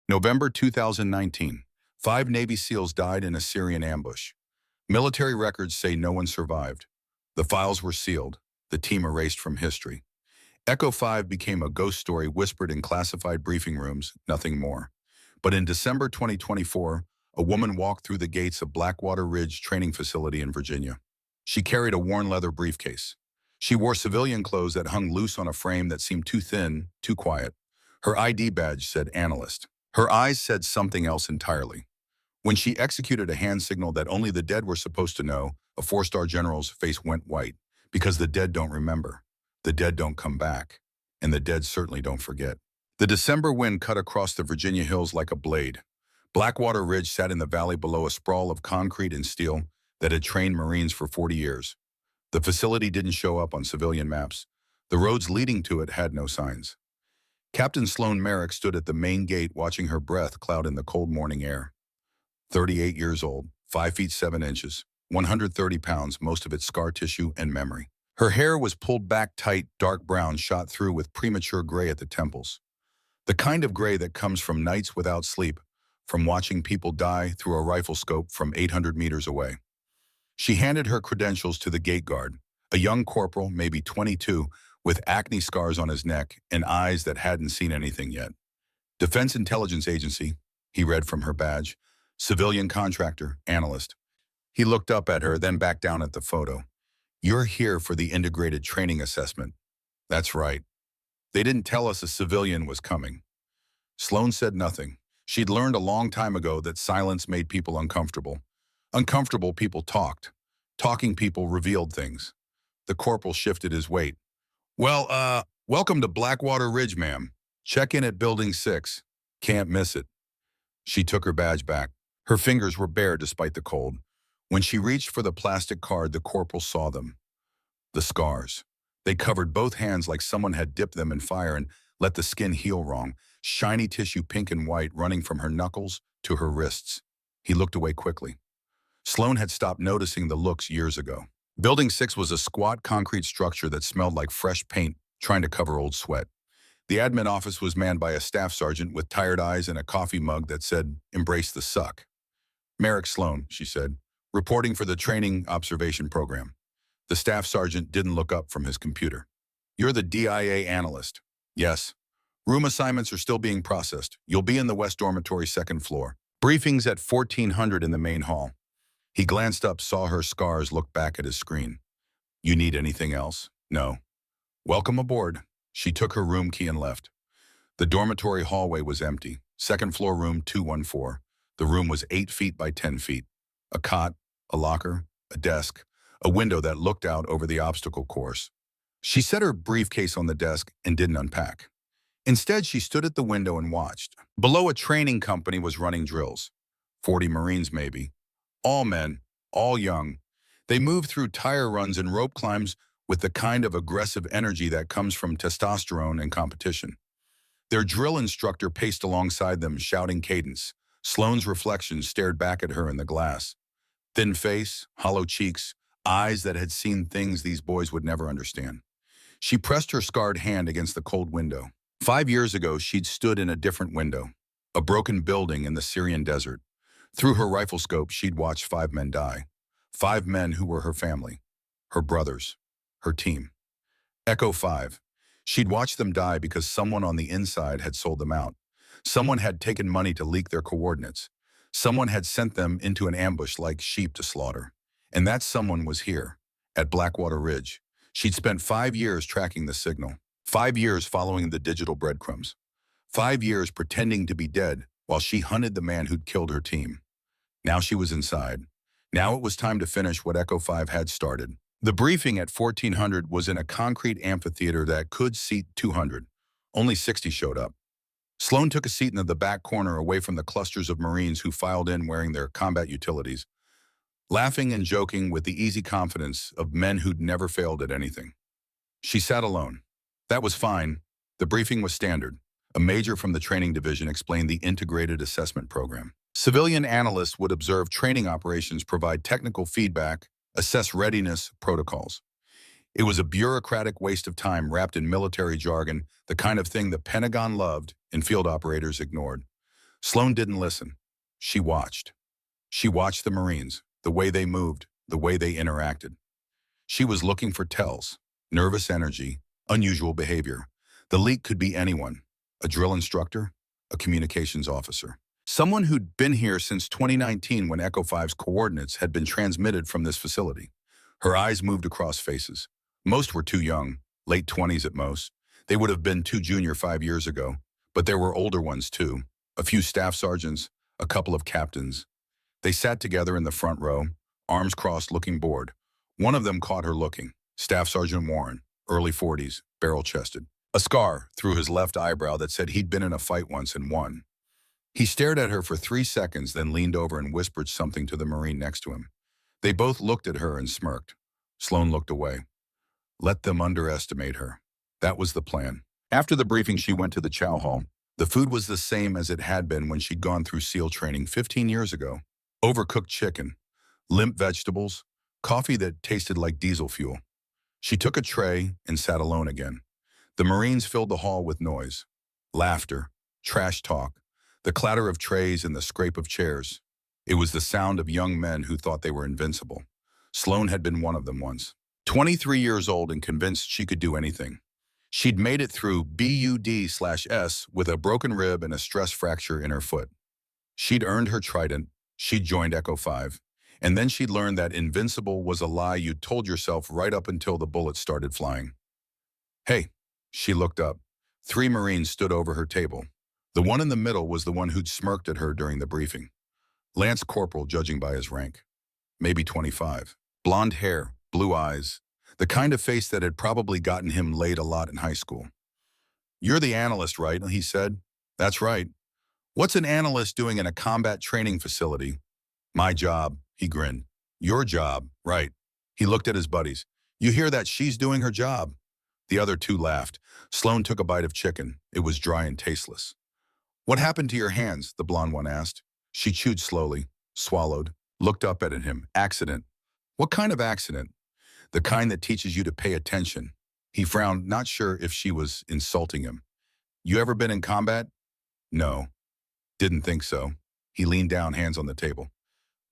November 2019. 5 Navy SEALs died in a Syrian ambush. Military records say no one survived. The files were sealed, the team erased from history. Echo 5 became a ghost story whispered in classified briefing rooms, nothing more. But in December 2024, a woman walked through the gates of Blackwater Ridge Training Facility in Virginia. She carried a worn leather briefcase. She wore civilian clothes that hung loose on a frame that seemed too thin, too quiet. Her ID badge said analyst. Her eyes said something else entirely. When she executed a hand signal that only the dead were supposed to know, a 4-star general's face went white, because the dead don't remember, the dead don't come back, and the dead certainly don't forget. The December wind cut across the Virginia hills like a blade. Blackwater Ridge sat in the valley below a sprawl of concrete and steel that had trained Marines for 40 years. The facility didn't show up on civilian maps. The roads leading to it had no signs. Captain Sloan Merrick stood at the main gate watching her breath cloud in the cold morning air. 38 years old, 5 feet 7 inches, 130 pounds, most of it scar tissue and memory. Her hair was pulled back tight, dark brown, shot through with premature gray at the temples. The kind of gray that comes from nights without sleep, from watching people die through a rifle scope from 800 meters away. She handed her credentials to the gate guard, a young corporal, maybe 22, with acne scars on his neck and eyes that hadn't seen anything yet. Defense Intelligence Agency, he read from her badge. Civilian contractor, analyst. He looked up at her, then back down at the photo. You're here for the integrated training assessment. That's right. They didn't tell us a civilian was coming. Sloan said nothing. She'd learned a long time ago that silence made people uncomfortable. Uncomfortable people talked. Talking people revealed things. The corporal shifted his weight. Well, welcome to Blackwater Ridge, ma'am. Check in at Building 6. Can't miss it. She took her badge back. Her fingers were bare despite the cold. When she reached for the plastic card, the corporal saw them. The scars. They covered both hands like someone had dipped them in fire and let the skin heal wrong, shiny tissue pink and white running from her knuckles to her wrists. He looked away quickly. Sloan had stopped noticing the looks years ago. Building 6 was a squat concrete structure that smelled like fresh paint trying to cover old sweat. The admin office was manned by a staff sergeant with tired eyes and a coffee mug that said, "Embrace the suck." Merrick Sloan, she said, reporting for the training observation program. The staff sergeant didn't look up from his computer. You're the DIA analyst. Yes. Room assignments are still being processed. You'll be in the West Dormitory, 2nd floor. Briefings at 1400 in the main hall. He glanced up, saw her scars, looked back at his screen. You need anything else? No. Welcome aboard. She took her room key and left. The dormitory hallway was empty. 2nd floor room 214. The room was 8 feet by 10 feet. A cot, a locker, a desk, a window that looked out over the obstacle course. She set her briefcase on the desk and didn't unpack. Instead, she stood at the window and watched. Below, a training company was running drills. 40 Marines, maybe. All men, all young. They moved through tire runs and rope climbs with the kind of aggressive energy that comes from testosterone and competition. Their drill instructor paced alongside them, shouting cadence. Sloan's reflection stared back at her in the glass. Thin face, hollow cheeks, eyes that had seen things these boys would never understand. She pressed her scarred hand against the cold window. 5 years ago, she'd stood in a different window, a broken building in the Syrian desert. Through her rifle scope, she'd watched 5 men die. 5 men who were her family, her brothers, her team. Echo 5. She'd watched them die because someone on the inside had sold them out. Someone had taken money to leak their coordinates. Someone had sent them into an ambush like sheep to slaughter. And that someone was here, at Blackwater Ridge. She'd spent 5 years tracking the signal. 5 years following the digital breadcrumbs. 5 years pretending to be dead while she hunted the man who'd killed her team. Now she was inside. Now it was time to finish what Echo 5 had started. The briefing at 1400 was in a concrete amphitheater that could seat 200. Only 60 showed up. Sloan took a seat in the back corner away from the clusters of Marines who filed in wearing their combat utilities, laughing and joking with the easy confidence of men who'd never failed at anything. She sat alone. That was fine. The briefing was standard. A major from the training division explained the integrated assessment program. Civilian analysts would observe training operations, provide technical feedback, assess readiness protocols. It was a bureaucratic waste of time wrapped in military jargon, the kind of thing the Pentagon loved and field operators ignored. Sloan didn't listen. She watched. She watched the Marines, the way they moved, the way they interacted. She was looking for tells, nervous energy, unusual behavior. The leak could be anyone, a drill instructor, a communications officer. Someone who'd been here since 2019 when Echo 5's coordinates had been transmitted from this facility. Her eyes moved across faces. Most were too young, late 20s at most. They would have been too junior 5 years ago, but there were older ones too. A few staff sergeants, a couple of captains. They sat together in the front row, arms crossed, looking bored. One of them caught her looking. Staff Sergeant Warren, early 40s, barrel-chested. A scar through his left eyebrow that said he'd been in a fight once and won. He stared at her for 3 seconds, then leaned over and whispered something to the Marine next to him. They both looked at her and smirked. Sloan looked away. Let them underestimate her. That was the plan. After the briefing, she went to the chow hall. The food was the same as it had been when she'd gone through SEAL training 15 years ago. Overcooked chicken, limp vegetables, coffee that tasted like diesel fuel. She took a tray and sat alone again. The Marines filled the hall with noise. Laughter, trash talk, the clatter of trays and the scrape of chairs. It was the sound of young men who thought they were invincible. Sloan had been one of them once. 23 years old and convinced she could do anything. She'd made it through BUD/S with a broken rib and a stress fracture in her foot. She'd earned her trident. She'd joined Echo 5. And then she'd learned that invincible was a lie you'd told yourself right up until the bullets started flying. Hey, she looked up. 3 Marines stood over her table. The one in the middle was the one who'd smirked at her during the briefing. Lance Corporal, judging by his rank. Maybe 25. Blonde hair, blue eyes. The kind of face that had probably gotten him laid a lot in high school. You're the analyst, right? He said. That's right. What's an analyst doing in a combat training facility? My job, he grinned. Your job, right. He looked at his buddies. You hear that? She's doing her job. The other 2 laughed. Sloan took a bite of chicken. It was dry and tasteless. What happened to your hands? The blonde one asked. She chewed slowly, swallowed, looked up at him. Accident. What kind of accident? The kind that teaches you to pay attention. He frowned, not sure if she was insulting him. You ever been in combat? No. Didn't think so. He leaned down, hands on the table.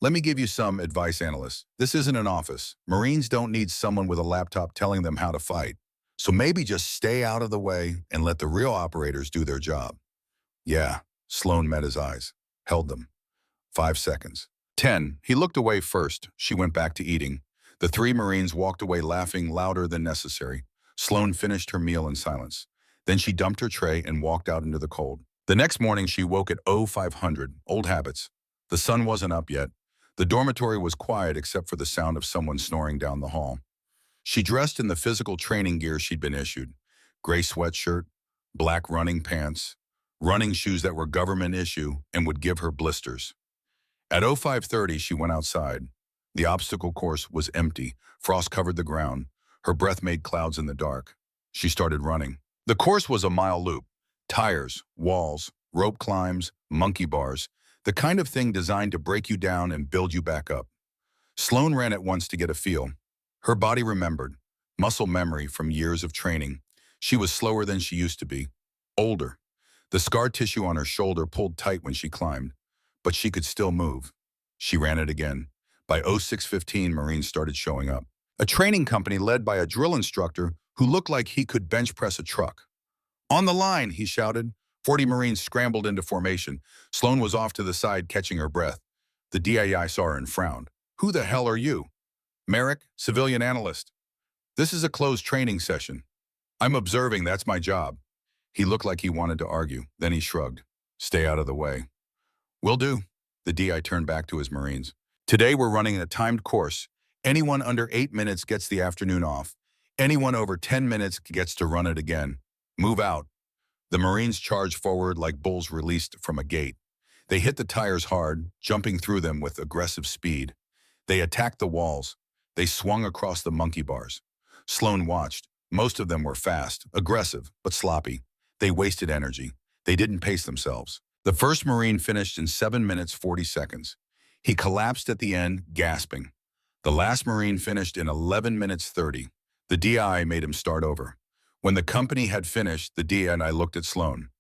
Let me give you some advice, analyst. This isn't an office. Marines don't need someone with a laptop telling them how to fight. So maybe just stay out of the way and let the real operators do their job. Yeah, Sloan met his eyes, held them. 5 seconds. 10. He looked away first. She went back to eating. The 3 Marines walked away laughing louder than necessary. Sloan finished her meal in silence. Then she dumped her tray and walked out into the cold. The next morning, she woke at 0500, old habits. The sun wasn't up yet. The dormitory was quiet except for the sound of someone snoring down the hall. She dressed in the physical training gear she'd been issued. Gray sweatshirt, black running pants, running shoes that were government issue and would give her blisters. At 0530, she went outside. The obstacle course was empty. Frost covered the ground. Her breath made clouds in the dark. She started running. The course was a mile loop. Tires, walls, rope climbs, monkey bars, the kind of thing designed to break you down and build you back up. Sloan ran at once to get a feel. Her body remembered, muscle memory from years of training. She was slower than she used to be, older. The scar tissue on her shoulder pulled tight when she climbed, but she could still move. She ran it again. By 0615, Marines started showing up. A training company led by a drill instructor who looked like he could bench press a truck. On the line, he shouted. 40 Marines scrambled into formation. Sloan was off to the side, catching her breath. The DAI saw her and frowned. Who the hell are you? Merrick, civilian analyst. This is a closed training session. I'm observing, that's my job. He looked like he wanted to argue. Then he shrugged. Stay out of the way. Will do. The DI turned back to his Marines. Today we're running a timed course. Anyone under 8 minutes gets the afternoon off. Anyone over 10 minutes gets to run it again. Move out. The Marines charged forward like bulls released from a gate. They hit the tires hard, jumping through them with aggressive speed. They attacked the walls. They swung across the monkey bars. Sloan watched. Most of them were fast, aggressive, but sloppy. They wasted energy. They didn't pace themselves. The first Marine finished in 7 minutes, 40 seconds. He collapsed at the end, gasping. The last Marine finished in 11 minutes, 30. The DI made him start over. When the company had finished, the DI and I looked at Sloan.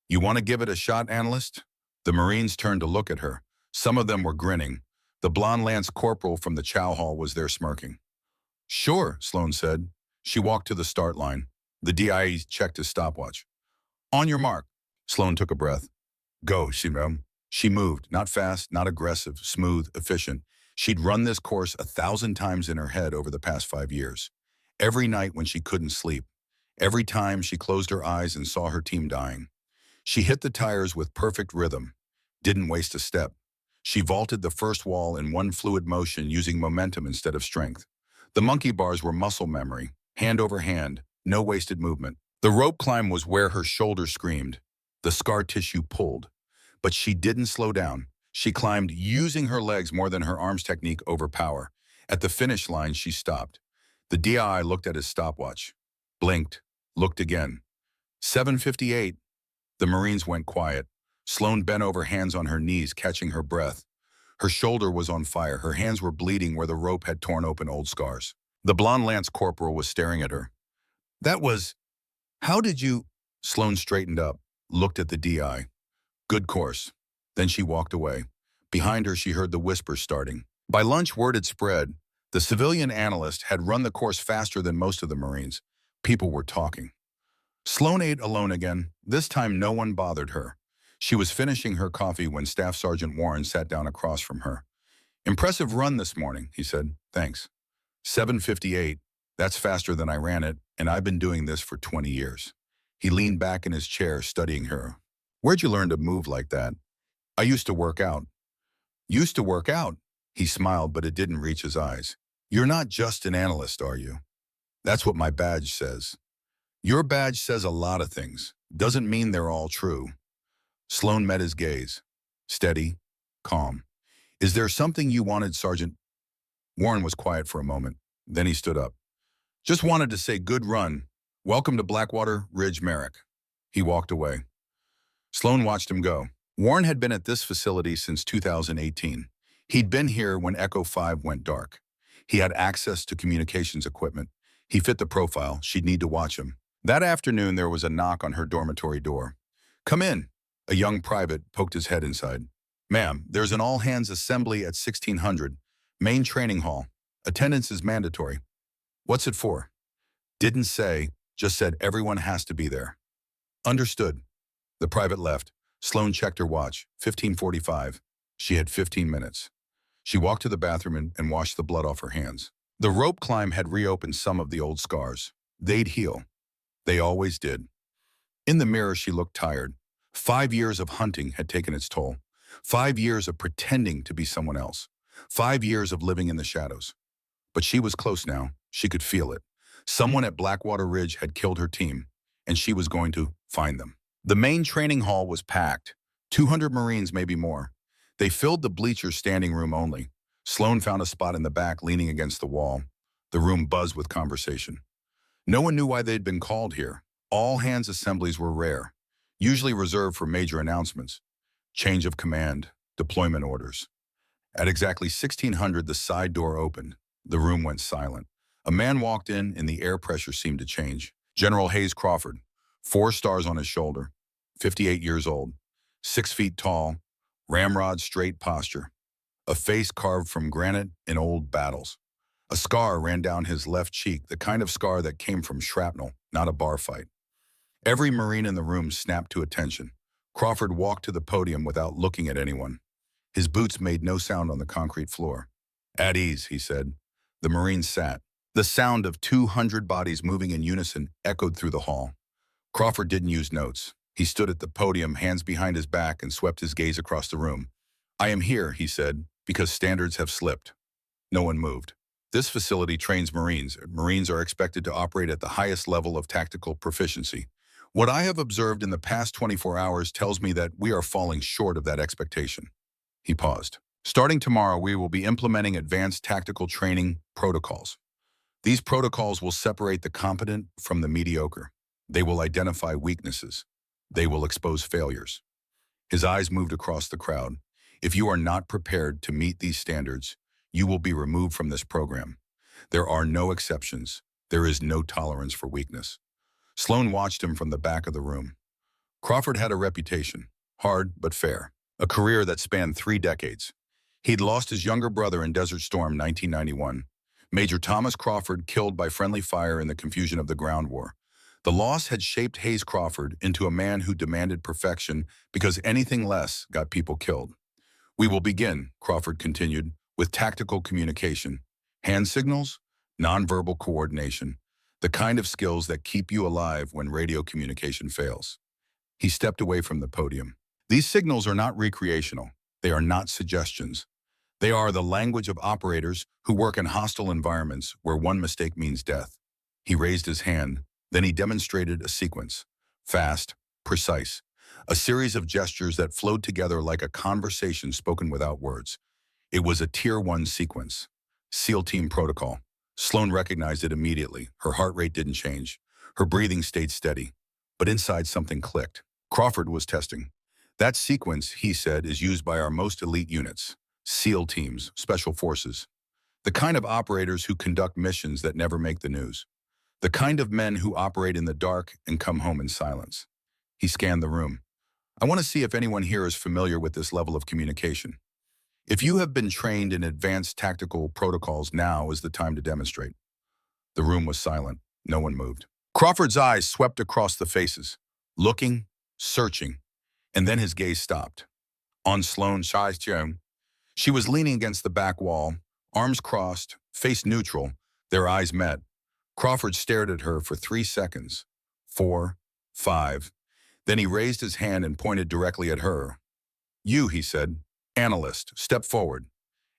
You want to give it a shot, analyst? The Marines turned to look at her. Some of them were grinning. The blonde lance corporal from the chow hall was there smirking. Sure, Sloan said. She walked to the start line. The DIE checked his stopwatch. On your mark. Sloan took a breath. Go, She moved, not fast, not aggressive, smooth, efficient. She'd run this course 1,000 times in her head over the past 5 years. Every night when she couldn't sleep. Every time she closed her eyes and saw her team dying. She hit the tires with perfect rhythm. Didn't waste a step. She vaulted the first wall in one fluid motion using momentum instead of strength. The monkey bars were muscle memory, hand over hand, no wasted movement. The rope climb was where her shoulders screamed. The scar tissue pulled. But she didn't slow down. She climbed using her legs more than her arms technique over power. At the finish line, she stopped. The DI looked at his stopwatch, blinked, looked again. 7:58. The Marines went quiet. Sloan bent over, hands on her knees, catching her breath. Her shoulder was on fire. Her hands were bleeding where the rope had torn open old scars. The blonde lance corporal was staring at her. That was... How did you... Sloan straightened up, looked at the DI. Good course. Then she walked away. Behind her, she heard the whispers starting. By lunch, word had spread. The civilian analyst had run the course faster than most of the Marines. People were talking. Sloan ate alone again. This time, no one bothered her. She was finishing her coffee when Staff Sergeant Warren sat down across from her. Impressive run this morning, he said. Thanks. 7:58. That's faster than I ran it, and I've been doing this for 20 years. He leaned back in his chair, studying her. Where'd you learn to move like that? I used to work out. Used to work out? He smiled, but it didn't reach his eyes. You're not just an analyst, are you? That's what my badge says. Your badge says a lot of things. Doesn't mean they're all true. Sloan met his gaze. Steady, calm. Is there something you wanted, Sergeant? Warren was quiet for a moment. Then he stood up. Just wanted to say good run. Welcome to Blackwater Ridge, Merrick. He walked away. Sloan watched him go. Warren had been at this facility since 2018. He'd been here when Echo 5 went dark. He had access to communications equipment. He fit the profile. She'd need to watch him. That afternoon, there was a knock on her dormitory door. Come in. A young private poked his head inside. Ma'am, there's an all-hands assembly at 1600, main training hall. Attendance is mandatory. What's it for? Didn't say, just said everyone has to be there. Understood. The private left. Sloan checked her watch. 15:45. She had 15 minutes. She walked to the bathroom and washed the blood off her hands. The rope climb had reopened some of the old scars. They'd heal. They always did. In the mirror, she looked tired. 5 years of hunting had taken its toll. 5 years of pretending to be someone else. 5 years of living in the shadows. But she was close now. She could feel it. Someone at Blackwater Ridge had killed her team, and she was going to find them. The main training hall was packed. 200 Marines, maybe more. They filled the bleachers, standing room only. Sloan found a spot in the back, leaning against the wall. The room buzzed with conversation. No one knew why they'd been called here. All-hands assemblies were rare, usually reserved for major announcements. Change of command, deployment orders. At exactly 1600, the side door opened. The room went silent. A man walked in, and the air pressure seemed to change. General Hayes Crawford, 4 stars on his shoulder, 58 years old, 6 feet tall, ramrod straight posture, a face carved from granite in old battles. A scar ran down his left cheek, the kind of scar that came from shrapnel, not a bar fight. Every Marine in the room snapped to attention. Crawford walked to the podium without looking at anyone. His boots made no sound on the concrete floor. At ease, he said. The Marines sat. The sound of 200 bodies moving in unison echoed through the hall. Crawford didn't use notes. He stood at the podium, hands behind his back, and swept his gaze across the room. I am here, he said, because standards have slipped. No one moved. This facility trains Marines. Marines are expected to operate at the highest level of tactical proficiency. What I have observed in the past 24 hours tells me that we are falling short of that expectation. He paused. Starting tomorrow, we will be implementing advanced tactical training protocols. These protocols will separate the competent from the mediocre. They will identify weaknesses. They will expose failures. His eyes moved across the crowd. If you are not prepared to meet these standards, you will be removed from this program. There are no exceptions. There is no tolerance for weakness. Sloan watched him from the back of the room. Crawford had a reputation, hard but fair. a career that spanned 3 decades. He'd lost his younger brother in Desert Storm 1991, Major Thomas Crawford killed by friendly fire in the confusion of the ground war. The loss had shaped Hayes Crawford into a man who demanded perfection because anything less got people killed. "We will begin," Crawford continued, "with tactical communication, hand signals, nonverbal coordination, the kind of skills that keep you alive when radio communication fails." He stepped away from the podium. "These signals are not recreational. They are not suggestions. They are the language of operators who work in hostile environments where one mistake means death." He raised his hand, then he demonstrated a sequence. Fast, precise, a series of gestures that flowed together like a conversation spoken without words. It was a Tier 1 sequence. SEAL Team Protocol. Sloan recognized it immediately. Her heart rate didn't change. Her breathing stayed steady. But inside something clicked. Crawford was testing. "That sequence," he said, "is used by our most elite units. SEAL teams, special forces. The kind of operators who conduct missions that never make the news. The kind of men who operate in the dark and come home in silence." He scanned the room. "I want to see if anyone here is familiar with this level of communication. If you have been trained in advanced tactical protocols, now is the time to demonstrate." The room was silent. No one moved. Crawford's eyes swept across the faces, looking, searching, and then his gaze stopped. On Sloan Shai-Cheung. She was leaning against the back wall, arms crossed, face neutral. Their eyes met. Crawford stared at her for 3 seconds. 4, 5. Then he raised his hand and pointed directly at her. "You," he said. "Analyst, step forward."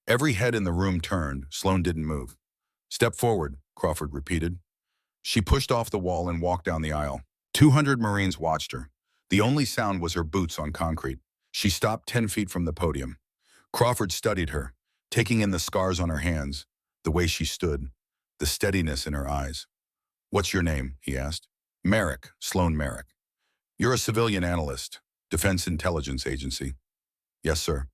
Every head in the room turned. Sloan didn't move. "Step forward," Crawford repeated. She pushed off the wall and walked down the aisle. 200 Marines watched her. The only sound was her boots on concrete. She stopped 10 feet from the podium. Crawford studied her, taking in the scars on her hands, the way she stood, the steadiness in her eyes. "What's your name?" he asked. "Merrick, Sloan Merrick." "You're a civilian analyst, Defense Intelligence Agency." "Yes, sir."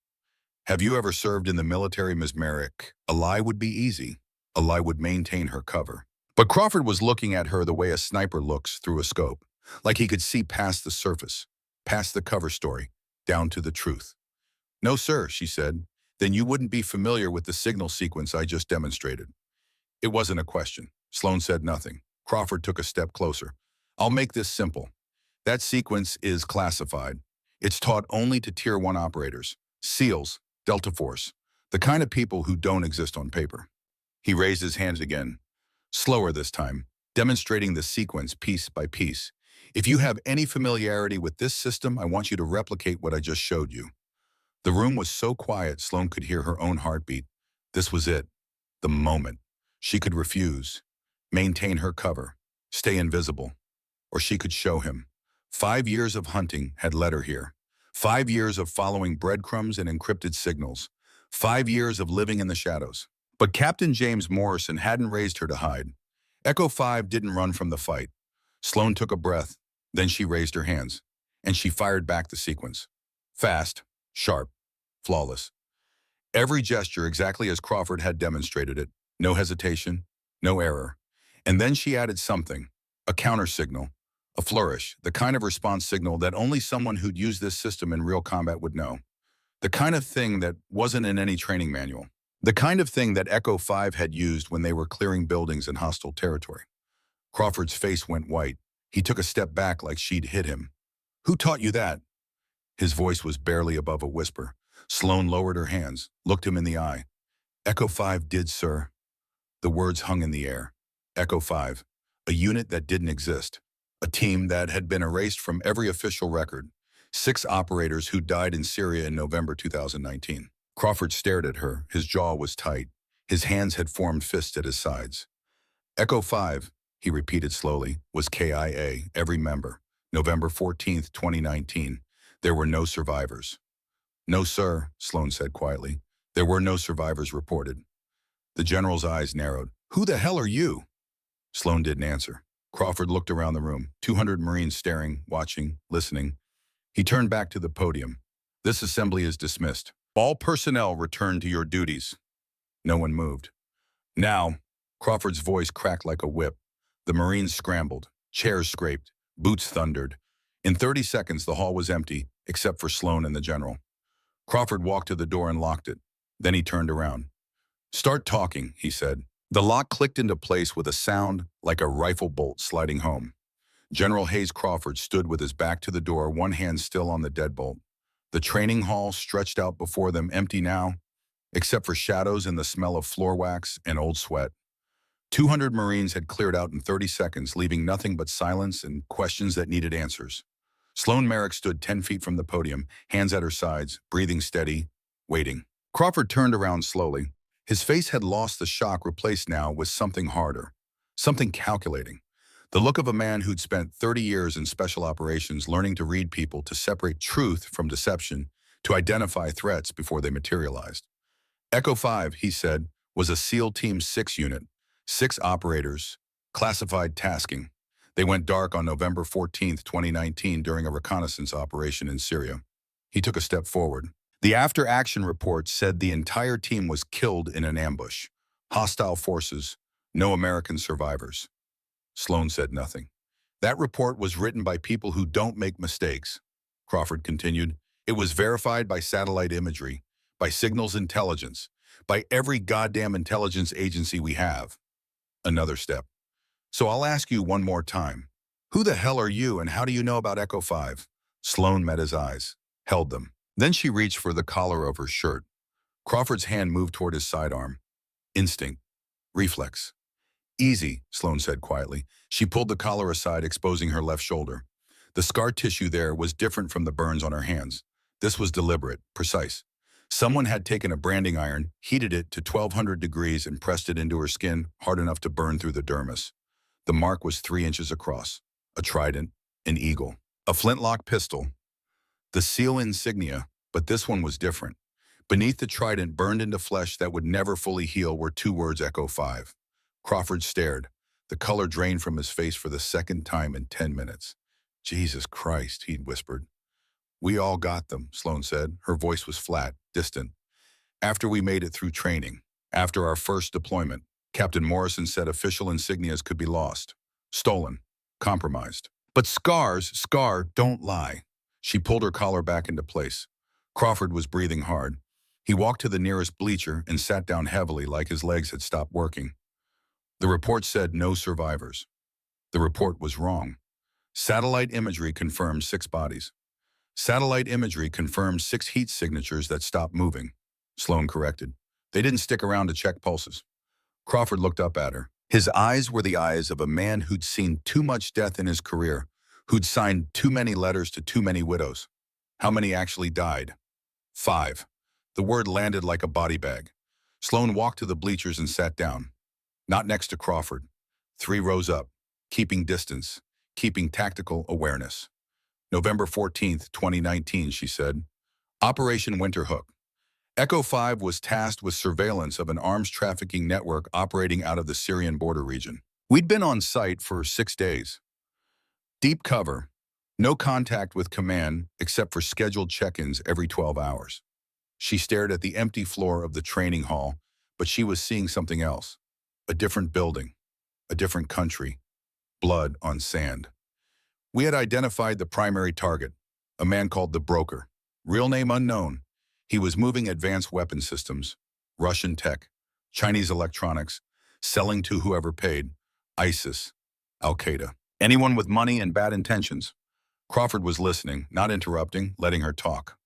"Have you ever served in the military, Ms. Merrick?" A lie would be easy. A lie would maintain her cover. But Crawford was looking at her the way a sniper looks through a scope, like he could see past the surface, past the cover story, down to the truth. "No, sir," she said. "Then you wouldn't be familiar with the signal sequence I just demonstrated." It wasn't a question. Sloan said nothing. Crawford took a step closer. "I'll make this simple. That sequence is classified. It's taught only to Tier 1 operators, SEALs, Delta Force, the kind of people who don't exist on paper." He raised his hands again, slower this time, demonstrating the sequence piece by piece. "If you have any familiarity with this system, I want you to replicate what I just showed you." The room was so quiet Sloan could hear her own heartbeat. This was it. The moment. She could refuse, maintain her cover, stay invisible, or she could show him. 5 years of hunting had led her here. 5 years of following breadcrumbs and encrypted signals. 5 years of living in the shadows. But Captain James Morrison hadn't raised her to hide. Echo 5 didn't run from the fight. Sloan took a breath, then she raised her hands, and she fired back the sequence. Fast, sharp, flawless. Every gesture exactly as Crawford had demonstrated it. No hesitation, no error. And then she added something, a counter signal, a flourish, the kind of response signal that only someone who'd used this system in real combat would know. The kind of thing that wasn't in any training manual. The kind of thing that Echo 5 had used when they were clearing buildings in hostile territory. Crawford's face went white. He took a step back like she'd hit him. "Who taught you that?" His voice was barely above a whisper. Sloan lowered her hands, looked him in the eye. "Echo 5 did, sir." The words hung in the air. Echo 5, a unit that didn't exist. A team that had been erased from every official record. 6 operators who died in Syria in November 2019. Crawford stared at her. His jaw was tight. His hands had formed fists at his sides. "Echo 5, he repeated slowly, "was KIA, every member. November 14th, 2019. There were no survivors." "No, sir," Sloan said quietly. "There were no survivors reported." The general's eyes narrowed. "Who the hell are you?" Sloan didn't answer. Crawford looked around the room, 200 Marines staring, watching, listening. He turned back to the podium. "This assembly is dismissed. All personnel return to your duties." No one moved. "Now," Crawford's voice cracked like a whip. The Marines scrambled. Chairs scraped. Boots thundered. In 30 seconds, the hall was empty, except for Sloan and the general. Crawford walked to the door and locked it. Then he turned around. "Start talking," he said. The lock clicked into place with a sound like a rifle bolt sliding home. General Hayes Crawford stood with his back to the door, one hand still on the deadbolt. The training hall stretched out before them, empty now, except for shadows and the smell of floor wax and old sweat. 200 Marines had cleared out in 30 seconds, leaving nothing but silence and questions that needed answers. Sloan Merrick stood 10 feet from the podium, hands at her sides, breathing steady, waiting. Crawford turned around slowly. His face had lost the shock, replaced now with something harder, something calculating. The look of a man who'd spent 30 years in special operations, learning to read people, to separate truth from deception, to identify threats before they materialized. Echo 5, he said, was a SEAL Team 6 unit, 6 operators, classified tasking. They went dark on November 14, 2019, during a reconnaissance operation in Syria. He took a step forward. The after-action report said the entire team was killed in an ambush. Hostile forces, no American survivors. Sloan said nothing. That report was written by people who don't make mistakes, Crawford continued. It was verified by satellite imagery, by signals intelligence, by every goddamn intelligence agency we have. Another step. So I'll ask you one more time. Who the hell are you and how do you know about Echo 5? Sloan met his eyes, held them. Then she reached for the collar of her shirt. Crawford's hand moved toward his sidearm. Instinct. Reflex. Easy, Sloan said quietly. She pulled the collar aside, exposing her left shoulder. The scar tissue there was different from the burns on her hands. This was deliberate, precise. Someone had taken a branding iron, heated it to 1200 degrees and pressed it into her skin hard enough to burn through the dermis. The mark was 3 inches across. A trident, an eagle, a flintlock pistol. The SEAL insignia, but this one was different. Beneath the trident, burned into flesh that would never fully heal, were 2 words, Echo 5. Crawford stared. The color drained from his face for the second time in 10 minutes. Jesus Christ, he'd whispered. We all got them, Sloan said. Her voice was flat, distant. After we made it through training, after our first deployment, Captain Morrison said official insignias could be lost, stolen, compromised. But scars don't lie. She pulled her collar back into place. Crawford was breathing hard. He walked to the nearest bleacher and sat down heavily, like his legs had stopped working. The report said no survivors. The report was wrong. Satellite imagery confirmed 6 bodies. Satellite imagery confirmed 6 heat signatures that stopped moving. Sloan corrected. They didn't stick around to check pulses. Crawford looked up at her. His eyes were the eyes of a man who'd seen too much death in his career, who'd signed too many letters to too many widows. How many actually died? 5. The word landed like a body bag. Sloan walked to the bleachers and sat down. Not next to Crawford. 3 rows up, keeping distance, keeping tactical awareness. November 14th, 2019, she said. Operation Winterhook. Echo 5 was tasked with surveillance of an arms trafficking network operating out of the Syrian border region. We'd been on site for 6 days. Deep cover, no contact with command except for scheduled check-ins every 12 hours. She stared at the empty floor of the training hall, but she was seeing something else. A different building, a different country, blood on sand. We had identified the primary target, a man called the Broker, real name unknown. He was moving advanced weapon systems, Russian tech, Chinese electronics, selling to whoever paid, ISIS, Al-Qaeda, anyone with money and bad intentions. Crawford was listening, not interrupting, letting her talk.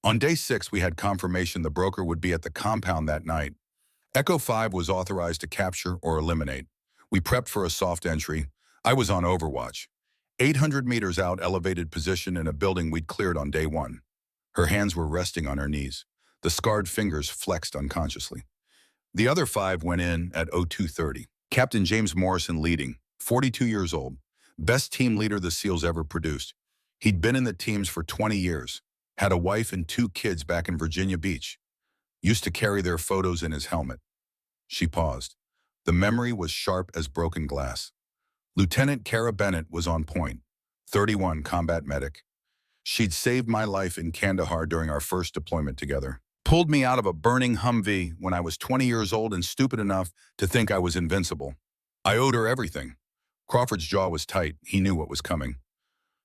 On day 6, we had confirmation the Broker would be at the compound that night. Echo 5 was authorized to capture or eliminate. We prepped for a soft entry. I was on overwatch. 800 meters out, elevated position in a building we'd cleared on day 1. Her hands were resting on her knees. The scarred fingers flexed unconsciously. The other 5 went in at 02:30. Captain James Morrison leading, 42 years old, best team leader the SEALs ever produced. He'd been in the teams for 20 years, had a wife and 2 kids back in Virginia Beach, used to carry their photos in his helmet. She paused. The memory was sharp as broken glass. Lieutenant Kara Bennett was on point, 31, combat medic. She'd saved my life in Kandahar during our first deployment together. Pulled me out of a burning Humvee when I was 20 years old and stupid enough to think I was invincible. I owed her everything. Crawford's jaw was tight. He knew what was coming.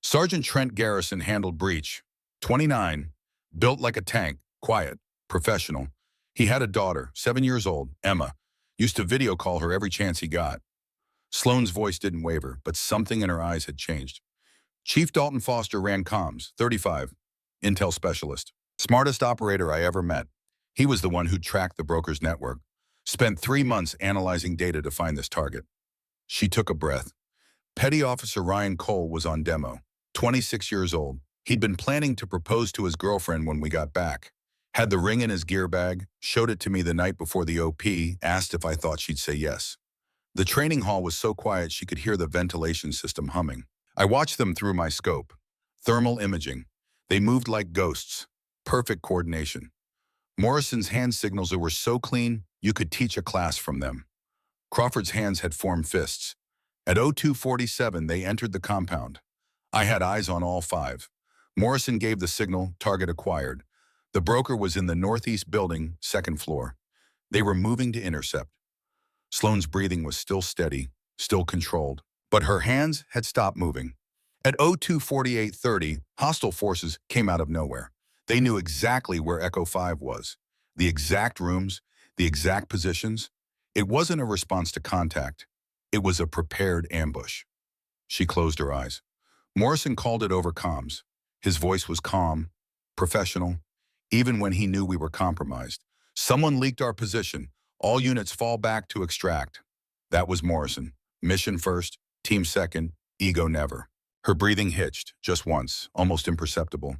Sergeant Trent Garrison handled breach, 29, Built like a tank, quiet, professional. He had a daughter, 7 years old, Emma. Used to video call her every chance he got. Sloane's voice didn't waver, but something in her eyes had changed. Chief Dalton Foster ran comms, 35, intel specialist. Smartest operator I ever met. He was the one who tracked the broker's network. Spent 3 months analyzing data to find this target. She took a breath. Petty Officer Ryan Cole was on demo, 26 years old. He'd been planning to propose to his girlfriend when we got back. Had the ring in his gear bag, showed it to me the night before the OP, asked if I thought she'd say yes. The training hall was so quiet she could hear the ventilation system humming. I watched them through my scope. Thermal imaging. They moved like ghosts. Perfect coordination. Morrison's hand signals were so clean, you could teach a class from them. Crawford's hands had formed fists. At 02:47, they entered the compound. I had eyes on all five. Morrison gave the signal, target acquired. The broker was in the northeast building, second floor. They were moving to intercept. Sloane's breathing was still steady, still controlled, but her hands had stopped moving. At 02:48:30, hostile forces came out of nowhere. They knew exactly where Echo 5 was, the exact rooms, the exact positions. It wasn't a response to contact. It was a prepared ambush. She closed her eyes. Morrison called it over comms. His voice was calm, professional, even when he knew we were compromised. Someone leaked our position. All units fall back to extract. That was Morrison. Mission first, team second, ego never. Her breathing hitched, just once, almost imperceptible.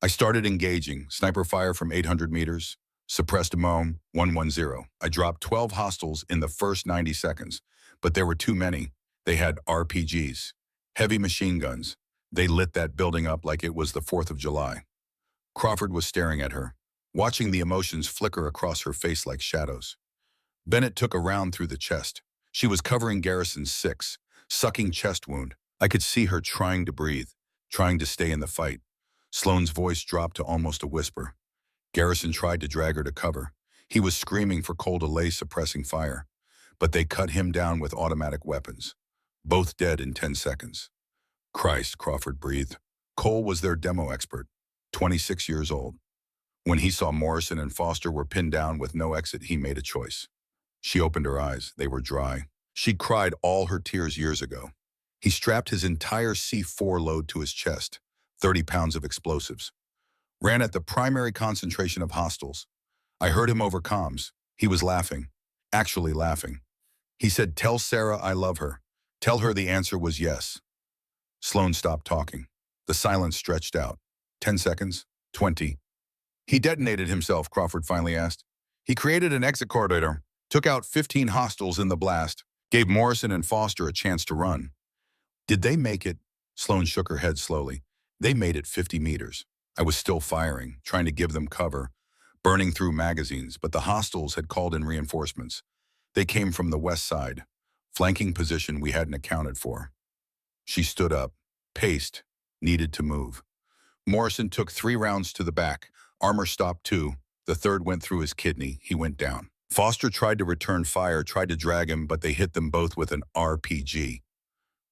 I started engaging, sniper fire from 800 meters, suppressed MOM 110. I dropped 12 hostiles in the first 90 seconds, but there were too many. They had RPGs, heavy machine guns. They lit that building up like it was the 4th of July. Crawford was staring at her, watching the emotions flicker across her face like shadows. Bennett took a round through the chest. She was covering Garrison's 6, sucking chest wound. I could see her trying to breathe, trying to stay in the fight. Sloane's voice dropped to almost a whisper. Garrison tried to drag her to cover. He was screaming for Cole to lay suppressing fire, but they cut him down with automatic weapons. Both dead in 10 seconds. Christ, Crawford breathed. Cole was their demo expert, 26 years old. When he saw Morrison and Foster were pinned down with no exit, he made a choice. She opened her eyes. They were dry. She'd cried all her tears years ago. He strapped his entire C4 load to his chest, 30 pounds of explosives. Ran at the primary concentration of hostiles. I heard him over comms. He was laughing, actually laughing. He said, "Tell Sarah I love her. Tell her the answer was yes." Sloane stopped talking. The silence stretched out. 10 seconds, 20. He detonated himself, Crawford finally asked. He created an exit corridor, took out 15 hostiles in the blast, gave Morrison and Foster a chance to run. Did they make it? Sloane shook her head slowly. They made it 50 meters. I was still firing, trying to give them cover, burning through magazines, but the hostiles had called in reinforcements. They came from the west side, flanking position we hadn't accounted for. She stood up, paced, needed to move. Morrison took 3 rounds to the back. Armor stopped 2. The third went through his kidney. He went down. Foster tried to return fire, tried to drag him, but they hit them both with an RPG.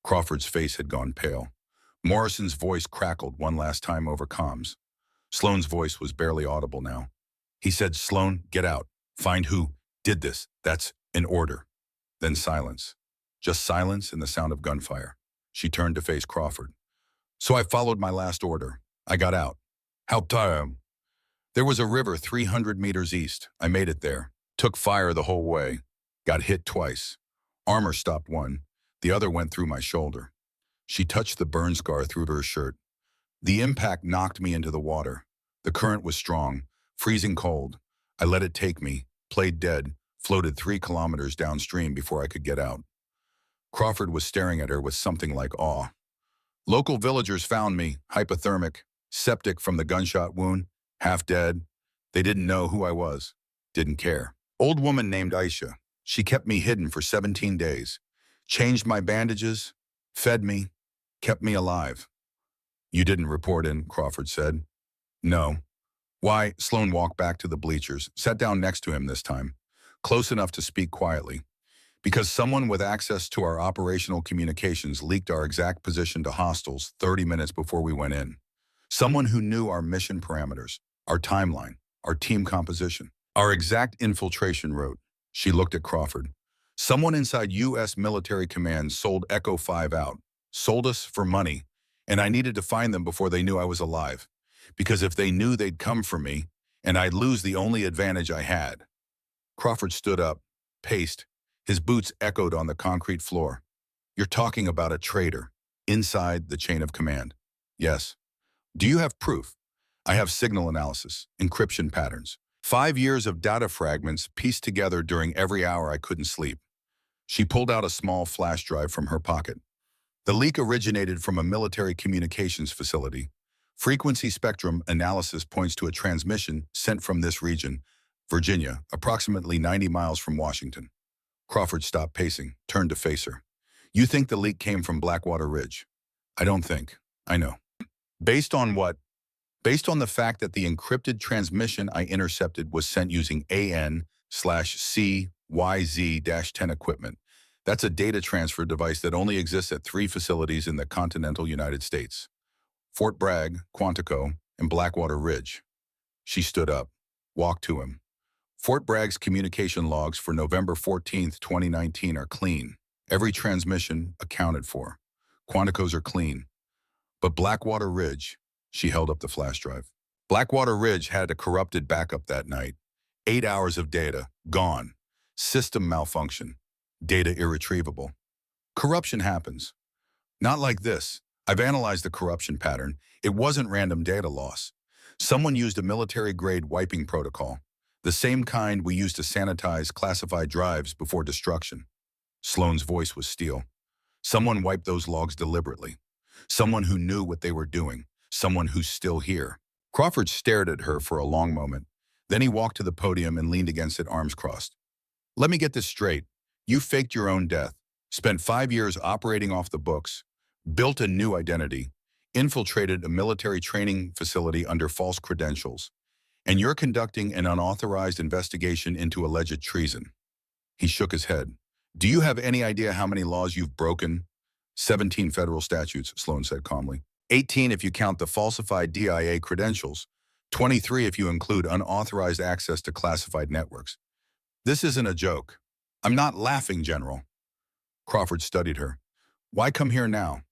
Crawford's face had gone pale. Morrison's voice crackled one last time over comms. Sloane's voice was barely audible now. He said, "Sloane, get out. Find who did this. That's an order." Then silence. Just silence and the sound of gunfire. She turned to face Crawford. "So I followed my last order. I got out. Helped him. There was a river 300 meters east. I made it there. Took fire the whole way. Got hit twice. Armor stopped one. The other went through my shoulder." She touched the burn scar through her shirt. "The impact knocked me into the water. The current was strong, freezing cold. I let it take me, played dead, floated 3 kilometers downstream before I could get out." Crawford was staring at her with something like awe. "Local villagers found me, hypothermic, septic from the gunshot wound, half dead. They didn't know who I was, didn't care. Old woman named Aisha. She kept me hidden for 17 days. Changed my bandages, fed me, kept me alive." "You didn't report in," Crawford said. "No." "Why?" Sloane walked back to the bleachers, sat down next to him this time, close enough to speak quietly. "Because someone with access to our operational communications leaked our exact position to hostiles 30 minutes before we went in. Someone who knew our mission parameters. our timeline, our team composition, our exact infiltration route. She looked at Crawford. Someone inside U.S. military command sold Echo 5 out, sold us for money, and I needed to find them before they knew I was alive. Because if they knew, they'd come for me, and I'd lose the only advantage I had. Crawford stood up, paced. His boots echoed on the concrete floor. You're talking about a traitor, inside the chain of command. Yes. Do you have proof? I have signal analysis, encryption patterns, 5 years of data fragments pieced together during every hour I couldn't sleep. She pulled out a small flash drive from her pocket. The leak originated from a military communications facility. Frequency spectrum analysis points to a transmission sent from this region, Virginia, approximately 90 miles from Washington. Crawford stopped pacing, turned to face her. You think the leak came from Blackwater Ridge? I don't think. I know. Based on what? Based on the fact that the encrypted transmission I intercepted was sent using AN/CYZ-10 equipment. That's a data transfer device that only exists at 3 facilities in the continental United States: Fort Bragg, Quantico, and Blackwater Ridge. She stood up, walked to him. Fort Bragg's communication logs for November 14, 2019 are clean. Every transmission accounted for. Quantico's are clean. But Blackwater Ridge, she held up the flash drive. Blackwater Ridge had a corrupted backup that night. 8 hours of data, gone. System malfunction. Data irretrievable. Corruption happens. Not like this. I've analyzed the corruption pattern. It wasn't random data loss. Someone used a military-grade wiping protocol, the same kind we use to sanitize classified drives before destruction. Sloane's voice was steel. Someone wiped those logs deliberately. Someone who knew what they were doing. Someone who's still here. Crawford stared at her for a long moment. Then he walked to the podium and leaned against it, arms crossed. Let me get this straight. You faked your own death, spent 5 years operating off the books, built a new identity, infiltrated a military training facility under false credentials, and you're conducting an unauthorized investigation into alleged treason. He shook his head. Do you have any idea how many laws you've broken? 17 federal statutes, Sloane said calmly. 18 if you count the falsified DIA credentials. 23 if you include unauthorized access to classified networks. This isn't a joke. I'm not laughing, General. Crawford studied her. Why come here now?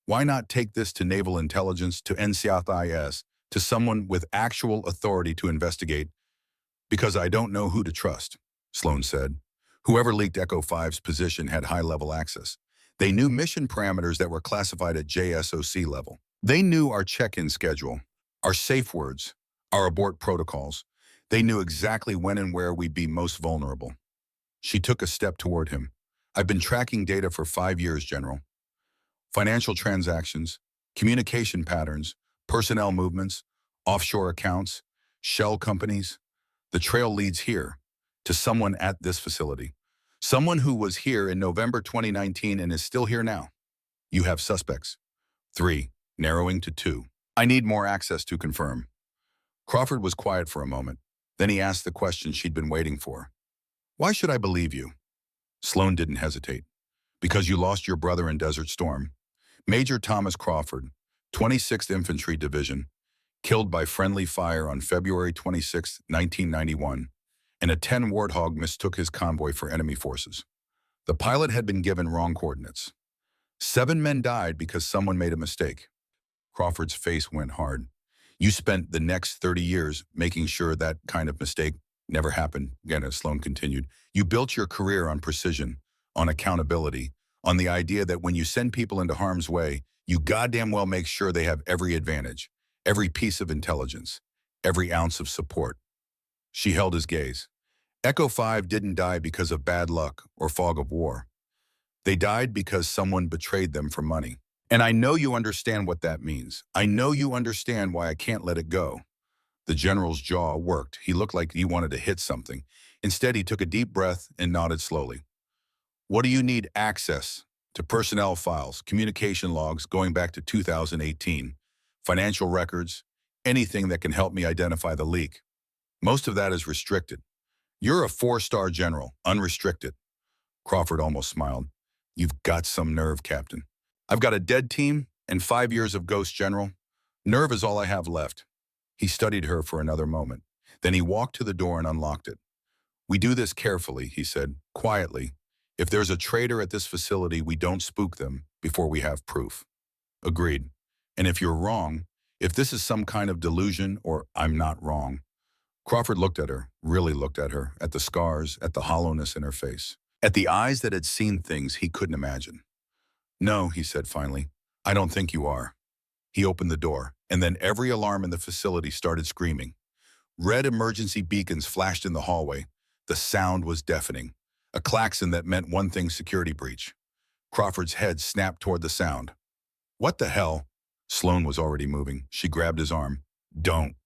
Why not take this to Naval Intelligence, to NCIS, to someone with actual authority to investigate? Because I don't know who to trust, Sloane said. Whoever leaked Echo 5's position had high-level access. They knew mission parameters that were classified at JSOC level. They knew our check-in schedule, our safe words, our abort protocols. They knew exactly when and where we'd be most vulnerable. She took a step toward him. I've been tracking data for 5 years, General. Financial transactions, communication patterns, personnel movements, offshore accounts, shell companies. The trail leads here, to someone at this facility. Someone who was here in November 2019 and is still here now. You have suspects. 3, narrowing to 2. I need more access to confirm. Crawford was quiet for a moment. Then he asked the question she'd been waiting for. Why should I believe you? Sloane didn't hesitate. Because you lost your brother in Desert Storm. Major Thomas Crawford, 26th Infantry Division, killed by friendly fire on February 26, 1991, and a 10 Warthog mistook his convoy for enemy forces. The pilot had been given wrong coordinates. 7 men died because someone made a mistake. Crawford's face went hard. You spent the next 30 years making sure that kind of mistake never happened, again, as Sloane continued. You built your career on precision, on accountability, on the idea that when you send people into harm's way, you goddamn well make sure they have every advantage, every piece of intelligence, every ounce of support. She held his gaze. Echo 5 didn't die because of bad luck or fog of war. They died because someone betrayed them for money. And I know you understand what that means. I know you understand why I can't let it go. The general's jaw worked. He looked like he wanted to hit something. Instead, he took a deep breath and nodded slowly. What do you need access to? Personnel files, communication logs going back to 2018, financial records, anything that can help me identify the leak. Most of that is restricted. You're a 4-star general, unrestricted. Crawford almost smiled. You've got some nerve, Captain. I've got a dead team and 5 years of ghost, General. Nerve is all I have left. He studied her for another moment. Then he walked to the door and unlocked it. "We do this carefully," he said, quietly. "If there's a traitor at this facility, we don't spook them before we have proof." "Agreed. And if you're wrong, if this is some kind of delusion or I'm not wrong." Crawford looked at her, really looked at her, at the scars, at the hollowness in her face, at the eyes that had seen things he couldn't imagine. "No," he said finally, "I don't think you are." He opened the door, and then every alarm in the facility started screaming. Red emergency beacons flashed in the hallway. The sound was deafening, a klaxon that meant one thing: security breach. Crawford's head snapped toward the sound. "What the hell?" Sloan was already moving. She grabbed his arm. "Don't.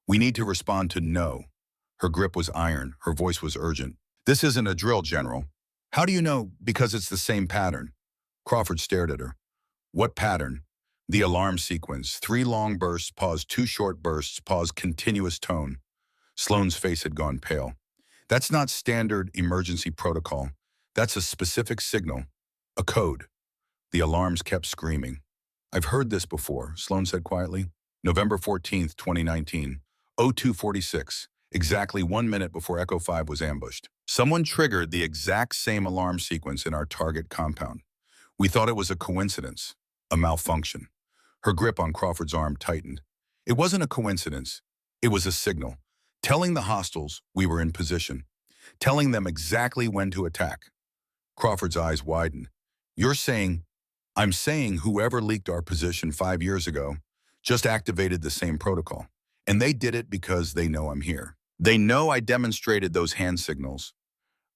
We need to respond to no." Her grip was iron. Her voice was urgent. "This isn't a drill, General." "How do you know?" "Because it's the same pattern." Crawford stared at her. "What pattern?" "The alarm sequence. 3 long bursts, pause, 2 short bursts, pause, continuous tone." Sloan's face had gone pale. "That's not standard emergency protocol. That's a specific signal. A code." The alarms kept screaming. "I've heard this before," Sloan said quietly. "November 14th, 2019, 0246, exactly 1 minute before Echo 5 was ambushed. Someone triggered the exact same alarm sequence in our target compound. We thought it was a coincidence, a malfunction." Her grip on Crawford's arm tightened. "It wasn't a coincidence. It was a signal, telling the hostiles we were in position, telling them exactly when to attack." Crawford's eyes widened. "You're saying—" "I'm saying whoever leaked our position 5 years ago just activated the same protocol. And they did it because they know I'm here. They know I demonstrated those hand signals.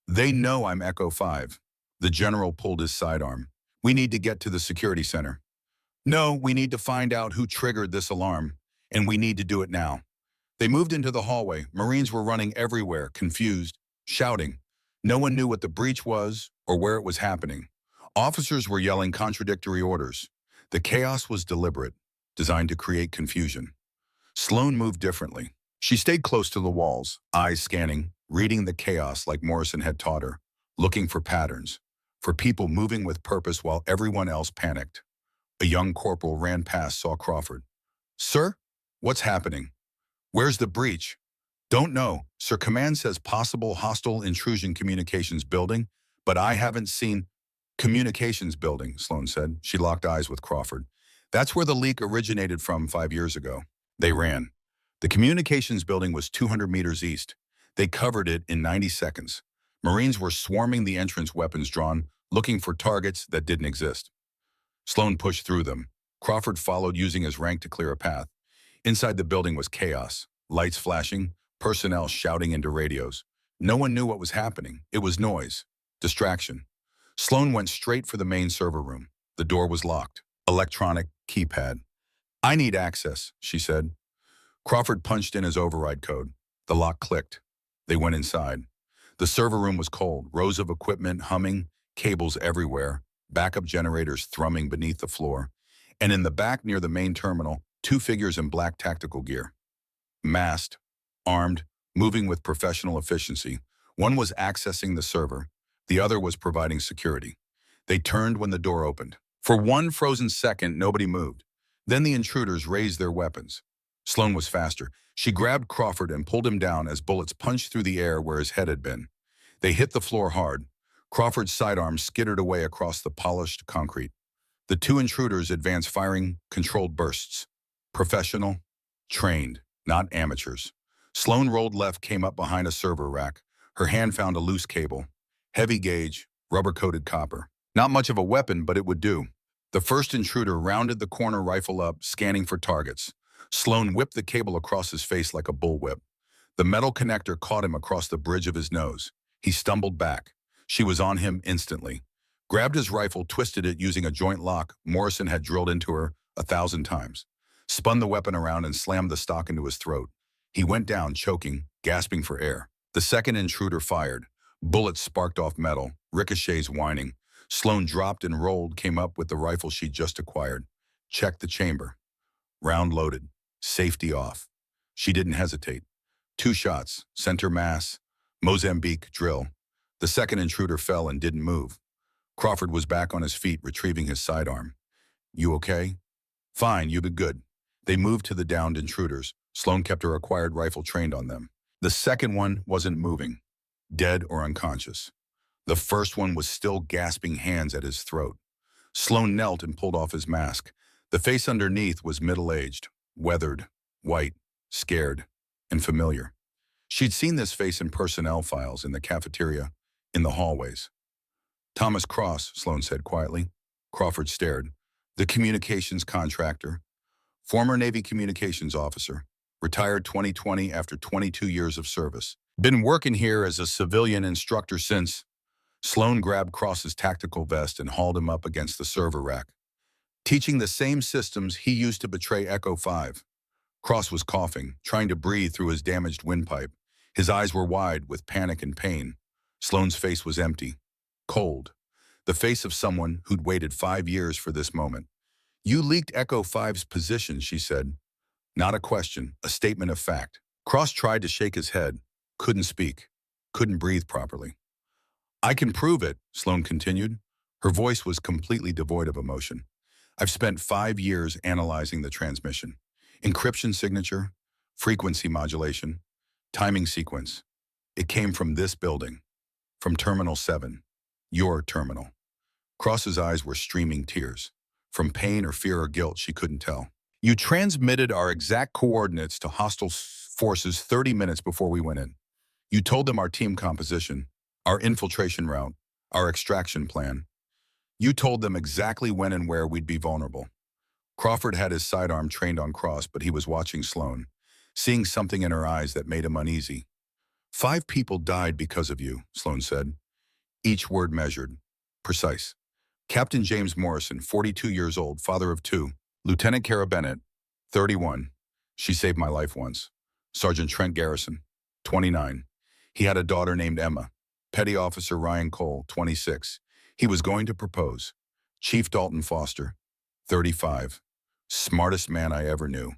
They know I'm Echo 5. The general pulled his sidearm. "We need to get to the security center." "No, we need to find out who triggered this alarm, and we need to do it now." They moved into the hallway. Marines were running everywhere, confused, shouting. No one knew what the breach was or where it was happening. Officers were yelling contradictory orders. The chaos was deliberate, designed to create confusion. Sloan moved differently. She stayed close to the walls, eyes scanning, reading the chaos like Morrison had taught her, looking for patterns, for people moving with purpose while everyone else panicked. A young corporal ran past, saw Crawford. "Sir? What's happening?" "Where's the breach?" "Don't know. Sir, command says possible hostile intrusion communications building, but I haven't seen—" "Communications building," Sloan said. She locked eyes with Crawford. "That's where the leak originated from 5 years ago." They ran. The communications building was 200 meters east. They covered it in 90 seconds. Marines were swarming the entrance, weapons drawn, looking for targets that didn't exist. Sloan pushed through them. Crawford followed, using his rank to clear a path. Inside the building was chaos. Lights flashing, personnel shouting into radios. No one knew what was happening. It was noise, distraction. Sloan went straight for the main server room. The door was locked. Electronic keypad. "I need access," she said. Crawford punched in his override code. The lock clicked. They went inside. The server room was cold, rows of equipment humming, cables everywhere, backup generators thrumming beneath the floor. And in the back near the main terminal, 2 figures in black tactical gear. Masked, armed, moving with professional efficiency. One was accessing the server. The other was providing security. They turned when the door opened. For 1 frozen second, nobody moved. Then the intruders raised their weapons. Sloan was faster. She grabbed Crawford and pulled him down as bullets punched through the air where his head had been. They hit the floor hard. Crawford's sidearm skittered away across the polished concrete. The 2 intruders advanced, firing controlled bursts. Professional, trained, not amateurs. Sloan rolled left, came up behind a server rack. Her hand found a loose cable. Heavy gauge, rubber-coated copper. Not much of a weapon, but it would do. The first intruder rounded the corner, rifle up, scanning for targets. Sloan whipped the cable across his face like a bullwhip. The metal connector caught him across the bridge of his nose. He stumbled back. She was on him instantly. Grabbed his rifle, twisted it using a joint lock Morrison had drilled into her 1,000 times. Spun the weapon around and slammed the stock into his throat. He went down, choking, gasping for air. The second intruder fired. Bullets sparked off metal, ricochets whining. Sloan dropped and rolled, came up with the rifle she'd just acquired. Checked the chamber. Round loaded. Safety off. She didn't hesitate. 2 shots, center mass, Mozambique drill. The second intruder fell and didn't move. Crawford was back on his feet, retrieving his sidearm. "You okay?" "Fine, you be good." They moved to the downed intruders. Sloan kept her acquired rifle trained on them. The second one wasn't moving, dead or unconscious. The first one was still gasping hands at his throat. Sloan knelt and pulled off his mask. The face underneath was middle-aged, weathered, white, scared, and familiar. She'd seen this face in personnel files, in the cafeteria, in the hallways. Thomas Cross, Sloan said quietly. Crawford stared. The communications contractor, former Navy communications officer, retired 2020 after 22 years of service. Been working here as a civilian instructor since. Sloan grabbed Cross's tactical vest and hauled him up against the server rack. Teaching the same systems he used to betray Echo 5. Cross was coughing, trying to breathe through his damaged windpipe. His eyes were wide with panic and pain. Sloan's face was empty, cold. The face of someone who'd waited 5 years for this moment. You leaked Echo 5's position, she said. Not a question, a statement of fact. Cross tried to shake his head, couldn't speak, couldn't breathe properly. I can prove it, Sloan continued. Her voice was completely devoid of emotion. I've spent 5 years analyzing the transmission. Encryption signature, frequency modulation, timing sequence. It came from this building, from Terminal 7, your terminal. Cross's eyes were streaming tears. From pain or fear or guilt, she couldn't tell. You transmitted our exact coordinates to hostile forces 30 minutes before we went in. You told them our team composition, our infiltration route, our extraction plan. You told them exactly when and where we'd be vulnerable. Crawford had his sidearm trained on Cross, but he was watching Sloan, seeing something in her eyes that made him uneasy. 5 people died because of you, Sloan said. Each word measured, precise. Captain James Morrison, 42 years old, father of 2. Lieutenant Kara Bennett, 31. She saved my life once. Sergeant Trent Garrison, 29. He had a daughter named Emma. Petty Officer Ryan Cole, 26. He was going to propose. Chief Dalton Foster, 35. Smartest man I ever knew.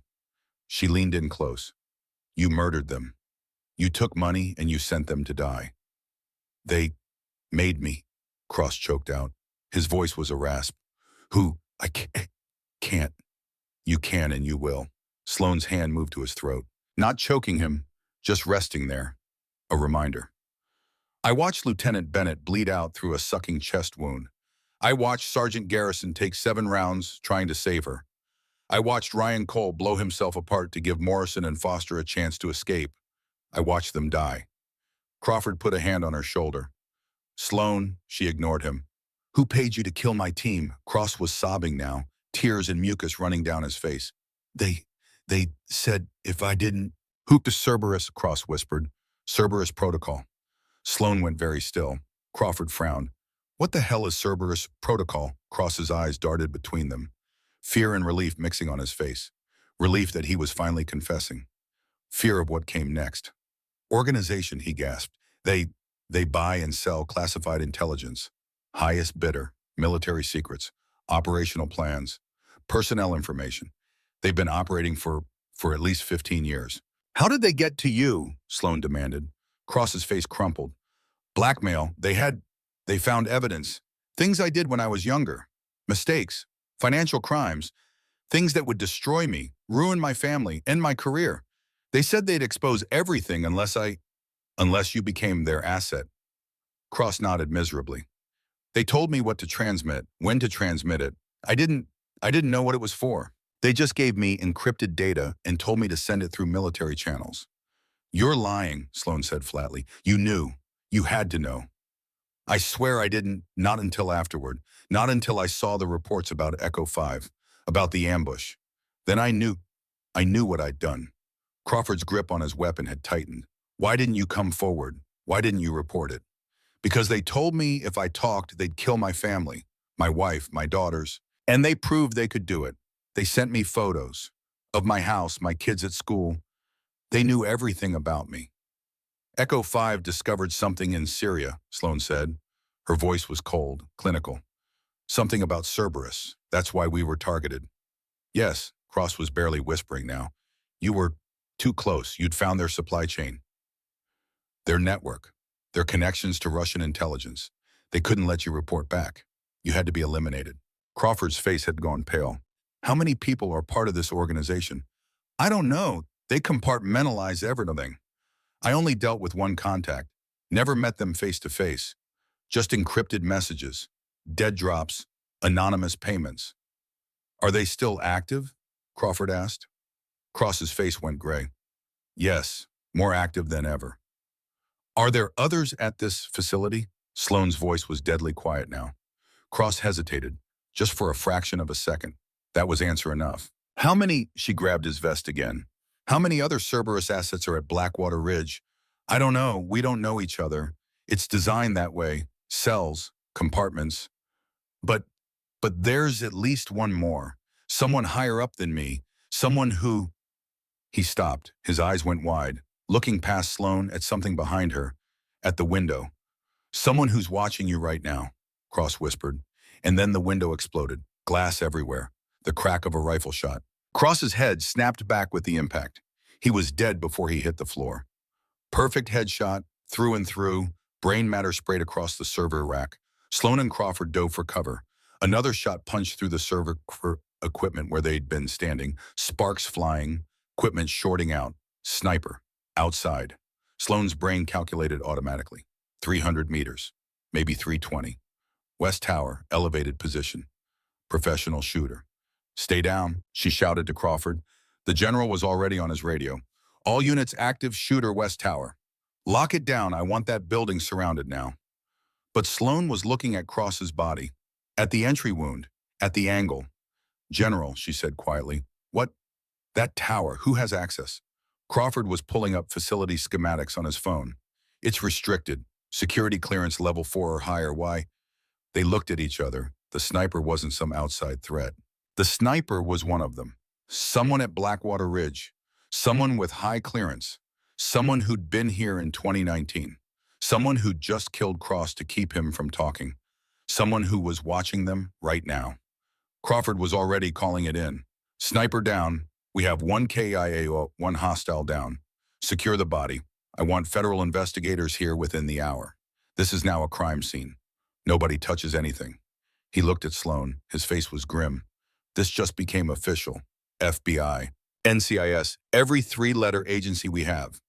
She leaned in close. You murdered them. You took money and you sent them to die. They made me, Cross choked out. His voice was a rasp. Who? I can't. You can and you will. Sloan's hand moved to his throat. Not choking him, just resting there. A reminder. I watched Lieutenant Bennett bleed out through a sucking chest wound. I watched Sergeant Garrison take 7 rounds trying to save her. I watched Ryan Cole blow himself apart to give Morrison and Foster a chance to escape. I watched them die. Crawford put a hand on her shoulder. Sloan, she ignored him. Who paid you to kill my team? Cross was sobbing now, tears and mucus running down his face. They said if I didn't. Hook to Cerberus, Cross whispered. Cerberus protocol. Sloan went very still. Crawford frowned. What the hell is Cerberus protocol? Cross's eyes darted between them. Fear and relief mixing on his face. Relief that he was finally confessing. Fear of what came next. Organization, he gasped. They buy and sell classified intelligence. Highest bidder, military secrets, operational plans, personnel information. They've been operating for at least 15 years. How did they get to you? Sloan demanded. Cross's face crumpled. Blackmail. They found evidence. Things I did when I was younger. Mistakes. Financial crimes. Things that would destroy me, ruin my family, end my career. They said they'd expose everything unless you became their asset. Cross nodded miserably. They told me what to transmit, when to transmit it. I didn't know what it was for. They just gave me encrypted data and told me to send it through military channels. You're lying, Sloan said flatly. You knew. You had to know. I swear I didn't, not until afterward. Not until I saw the reports about Echo 5, about the ambush. Then I knew what I'd done. Crawford's grip on his weapon had tightened. Why didn't you come forward? Why didn't you report it? Because they told me if I talked, they'd kill my family, my wife, my daughters. And they proved they could do it. They sent me photos of my house, my kids at school. They knew everything about me. Echo 5 discovered something in Syria, Sloan said. Her voice was cold, clinical. Something about Cerberus. That's why we were targeted. Yes, Cross was barely whispering now. You were too close. You'd found their supply chain. Their network. Their connections to Russian intelligence. They couldn't let you report back. You had to be eliminated. Crawford's face had gone pale. How many people are part of this organization? I don't know. They compartmentalize everything. I only dealt with one contact, never met them face to face, just encrypted messages, dead drops, anonymous payments. Are they still active? Crawford asked. Cross's face went gray. Yes, more active than ever. Are there others at this facility? Sloane's voice was deadly quiet now. Cross hesitated, just for a fraction of a second. That was answer enough. How many? She grabbed his vest again. How many other Cerberus assets are at Blackwater Ridge? I don't know. We don't know each other. It's designed that way. Cells, compartments. But there's at least one more. Someone higher up than me. Someone who... He stopped. His eyes went wide, looking past Sloane at something behind her, at the window. Someone who's watching you right now, Cross whispered. And then the window exploded. Glass everywhere. The crack of a rifle shot. Cross's head snapped back with the impact. He was dead before he hit the floor. Perfect headshot, through and through, brain matter sprayed across the server rack. Sloane and Crawford dove for cover. Another shot punched through the server equipment where they'd been standing, sparks flying, equipment shorting out. Sniper. Outside. Sloane's brain calculated automatically. 300 meters. Maybe 320. West Tower, elevated position. Professional shooter. Stay down, she shouted to Crawford. The general was already on his radio. All units active, shooter West Tower. Lock it down, I want that building surrounded now. But Sloane was looking at Cross's body. At the entry wound. At the angle. General, she said quietly. What? That tower, who has access? Crawford was pulling up facility schematics on his phone. It's restricted. Security clearance level 4 or higher. Why? They looked at each other. The sniper wasn't some outside threat. The sniper was one of them. Someone at Blackwater Ridge. Someone with high clearance. Someone who'd been here in 2019. Someone who'd just killed Cross to keep him from talking. Someone who was watching them right now. Crawford was already calling it in. Sniper down. We have one KIA, one hostile down. Secure the body. I want federal investigators here within the hour. This is now a crime scene. Nobody touches anything. He looked at Sloane. His face was grim. This just became official. FBI, NCIS, every three-letter agency we have.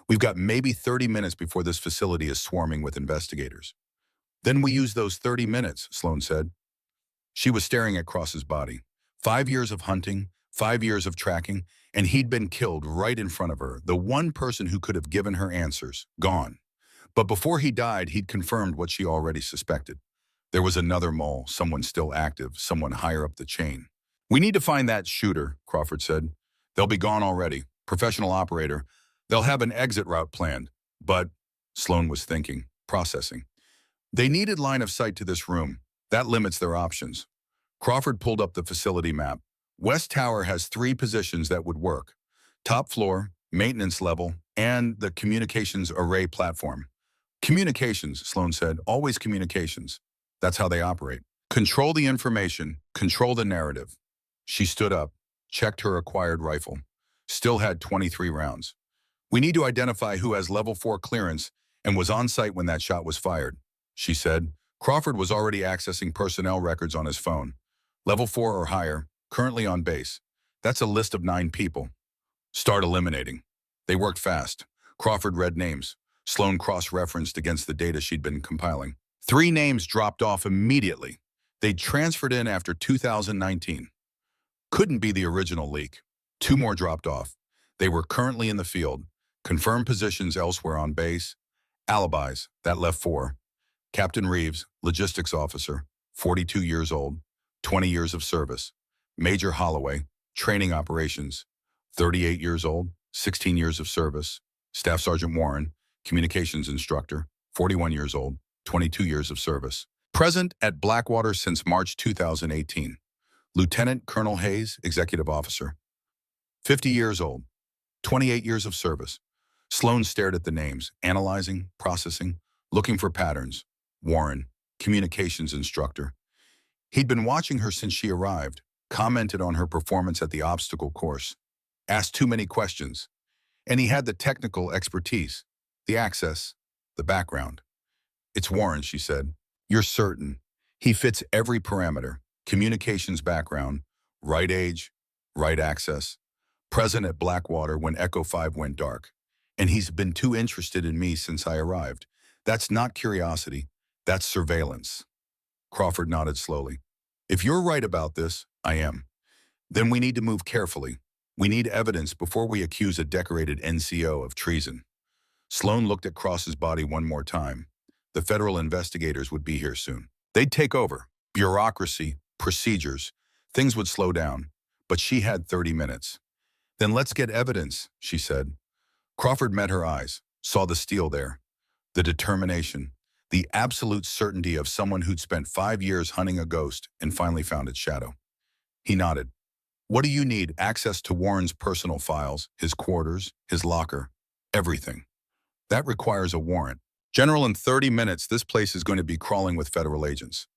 We've got maybe 30 minutes before this facility is swarming with investigators. Then we use those 30 minutes, Sloane said. She was staring at Cross's body. 5 years of hunting, 5 years of tracking, and he'd been killed right in front of her, the one person who could have given her answers, gone. But before he died, he'd confirmed what she already suspected. There was another mole, someone still active, someone higher up the chain. We need to find that shooter, Crawford said. They'll be gone already. Professional operator. They'll have an exit route planned. But, Sloane was thinking, processing. They needed line of sight to this room. That limits their options. Crawford pulled up the facility map. West Tower has 3 positions that would work. Top floor, maintenance level, and the communications array platform. Communications, Sloane said, always communications. That's how they operate. Control the information, control the narrative. She stood up, checked her acquired rifle. Still had 23 rounds. We need to identify who has level 4 clearance and was on site when that shot was fired, she said. Crawford was already accessing personnel records on his phone. Level 4 or higher, currently on base. That's a list of 9 people. Start eliminating. They worked fast. Crawford read names. Sloane cross-referenced against the data she'd been compiling. 3 names dropped off immediately. They'd transferred in after 2019. Couldn't be the original leak. 2 more dropped off. They were currently in the field. Confirmed positions elsewhere on base. Alibis, that left 4. Captain Reeves, logistics officer, 42 years old, 20 years of service. Major Holloway, training operations, 38 years old, 16 years of service. Staff Sergeant Warren, communications instructor, 41 years old, 22 years of service. Present at Blackwater since March 2018. Lieutenant Colonel Hayes, executive officer, 50 years old, 28 years of service. Sloane stared at the names, analyzing, processing, looking for patterns. Warren, communications instructor. He'd been watching her since she arrived, commented on her performance at the obstacle course, asked too many questions, and he had the technical expertise, the access, the background. It's Warren, she said. You're certain. He fits every parameter. Communications background, right age, right access. present at Blackwater when Echo 5 went dark. And he's been too interested in me since I arrived. That's not curiosity. That's surveillance. Crawford nodded slowly. If you're right about this, I am. Then we need to move carefully. We need evidence before we accuse a decorated NCO of treason. Sloan looked at Cross's body one more time. The federal investigators would be here soon. They'd take over. Bureaucracy, procedures, things would slow down. But she had 30 minutes. Then let's get evidence, she said. Crawford met her eyes, saw the steel there, the determination, the absolute certainty of someone who'd spent 5 years hunting a ghost and finally found its shadow. He nodded. What do you need? Access to Warren's personal files, his quarters, his locker, everything. That requires a warrant. General, in 30 minutes, this place is going to be crawling with federal agents.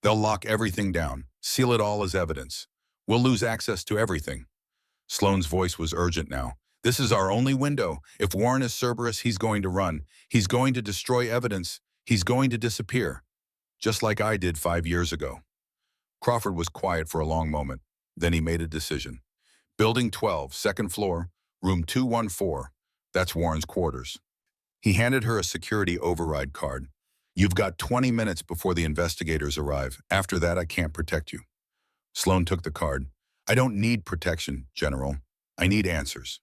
They'll lock everything down, seal it all as evidence. We'll lose access to everything. Sloan's voice was urgent now. This is our only window. If Warren is Cerberus, he's going to run. He's going to destroy evidence. He's going to disappear. Just like I did 5 years ago. Crawford was quiet for a long moment. Then he made a decision. Building 12, second floor, room 214. That's Warren's quarters. He handed her a security override card. You've got 20 minutes before the investigators arrive. After that, I can't protect you. Sloan took the card. I don't need protection, General. I need answers.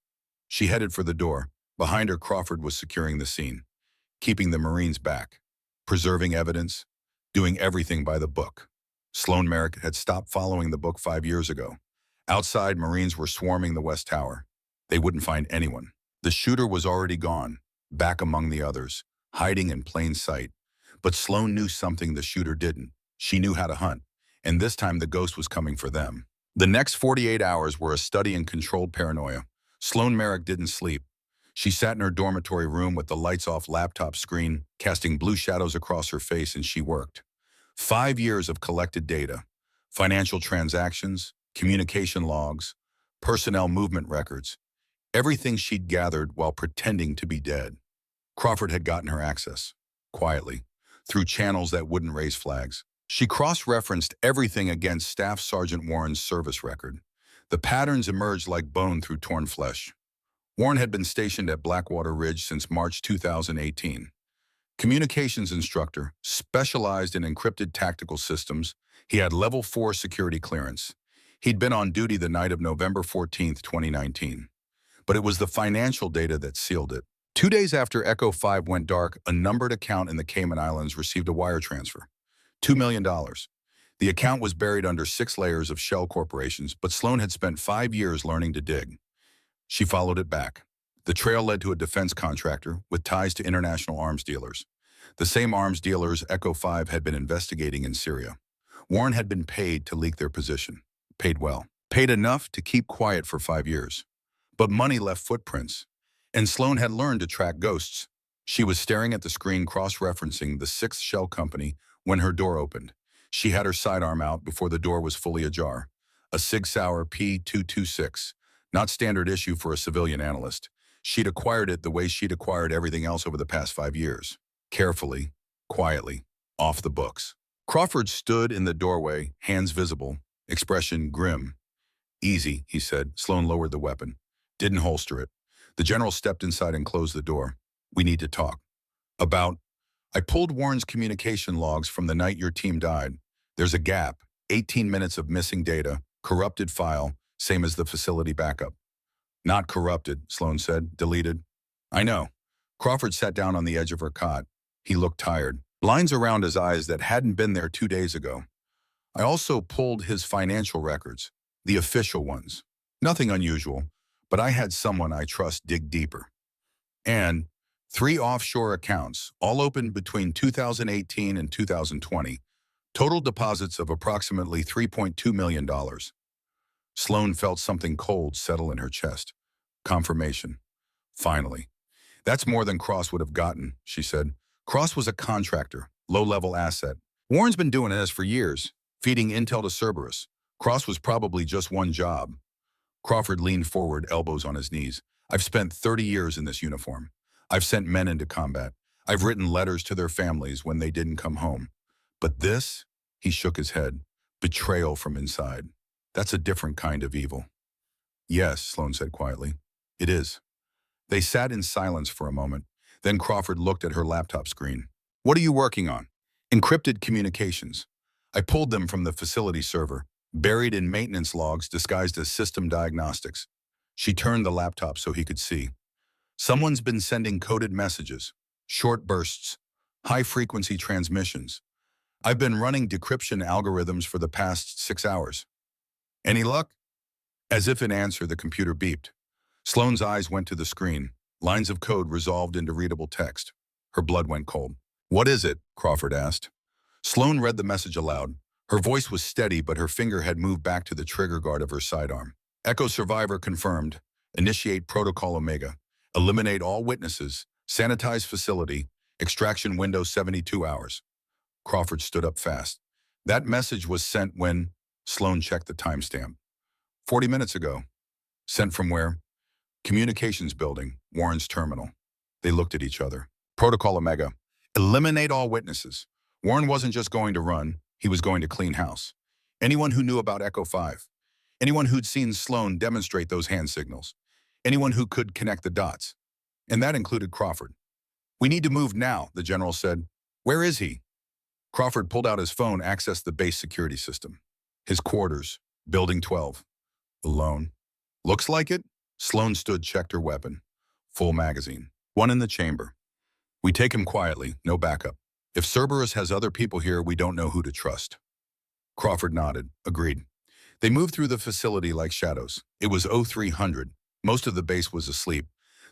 She headed for the door. Behind her, Crawford was securing the scene, keeping the Marines back, preserving evidence, doing everything by the book. Sloan Merrick had stopped following the book 5 years ago. Outside, Marines were swarming the West Tower. They wouldn't find anyone. The shooter was already gone, back among the others, hiding in plain sight. But Sloan knew something the shooter didn't. She knew how to hunt, and this time the ghost was coming for them. The next 48 hours were a study in controlled paranoia. Sloan Merrick didn't sleep. She sat in her dormitory room with the lights-off laptop screen, casting blue shadows across her face, and she worked. 5 years of collected data, financial transactions, communication logs, personnel movement records, everything she'd gathered while pretending to be dead. Crawford had gotten her access, quietly, through channels that wouldn't raise flags. She cross-referenced everything against Staff Sergeant Warren's service record. The patterns emerged like bone through torn flesh. Warren had been stationed at Blackwater Ridge since March 2018. Communications instructor, specialized in encrypted tactical systems, he had level 4 security clearance. He'd been on duty the night of November 14, 2019. But it was the financial data that sealed it. 2 days after Echo 5 went dark, a numbered account in the Cayman Islands received a wire transfer. $2 million. The account was buried under 6 layers of shell corporations, but Sloan had spent 5 years learning to dig. She followed it back. The trail led to a defense contractor with ties to international arms dealers. The same arms dealers Echo 5 had been investigating in Syria. Warren had been paid to leak their position. Paid well. Paid enough to keep quiet for 5 years. But money left footprints. And Sloan had learned to track ghosts. She was staring at the screen cross-referencing the 6th shell company when her door opened. She had her sidearm out before the door was fully ajar. A Sig Sauer P226, not standard issue for a civilian analyst. She'd acquired it the way she'd acquired everything else over the past 5 years. Carefully, quietly, off the books. Crawford stood in the doorway, hands visible, expression grim. Easy, he said. Sloan lowered the weapon. Didn't holster it. The general stepped inside and closed the door. We need to talk. About? I pulled Warren's communication logs from the night your team died. There's a gap. 18 minutes of missing data. Corrupted file. Same as the facility backup. Not corrupted, Sloan said. Deleted. I know. Crawford sat down on the edge of her cot. He looked tired. Lines around his eyes that hadn't been there 2 days ago. I also pulled his financial records. The official ones. Nothing unusual, but I had someone I trust dig deeper. And 3 offshore accounts, all opened between 2018 and 2020. Total deposits of approximately $3.2 million. Sloan felt something cold settle in her chest. Confirmation. Finally. That's more than Cross would have gotten, she said. Cross was a contractor, low-level asset. Warren's been doing this for years, feeding intel to Cerberus. Cross was probably just one job. Crawford leaned forward, elbows on his knees. I've spent 30 years in this uniform. I've sent men into combat. I've written letters to their families when they didn't come home. But this, he shook his head, betrayal from inside. That's a different kind of evil. Yes, Sloan said quietly. It is. They sat in silence for a moment. Then Crawford looked at her laptop screen. What are you working on? Encrypted communications. I pulled them from the facility server, buried in maintenance logs disguised as system diagnostics. She turned the laptop so he could see. Someone's been sending coded messages, short bursts, high-frequency transmissions. I've been running decryption algorithms for the past 6 hours. Any luck? As if in answer, the computer beeped. Sloane's eyes went to the screen, lines of code resolved into readable text. Her blood went cold. What is it? Crawford asked. Sloane read the message aloud. Her voice was steady, but her finger had moved back to the trigger guard of her sidearm. Echo Survivor confirmed. Initiate Protocol Omega. Eliminate all witnesses. Sanitize facility. Extraction window 72 hours. Crawford stood up fast. That message was sent when Sloane checked the timestamp. 40 minutes ago. Sent from where? Communications building, Warren's terminal. They looked at each other. Protocol Omega. Eliminate all witnesses. Warren wasn't just going to run, he was going to clean house. Anyone who knew about Echo 5. Anyone who'd seen Sloane demonstrate those hand signals. Anyone who could connect the dots. And that included Crawford. We need to move now, the general said. Where is he? Crawford pulled out his phone, accessed the base security system. His quarters, Building 12. Alone. Looks like it. Sloane stood, checked her weapon. Full magazine. One in the chamber. We take him quietly, no backup. If Cerberus has other people here, we don't know who to trust. Crawford nodded, agreed. They moved through the facility like shadows. It was 0300. Most of the base was asleep.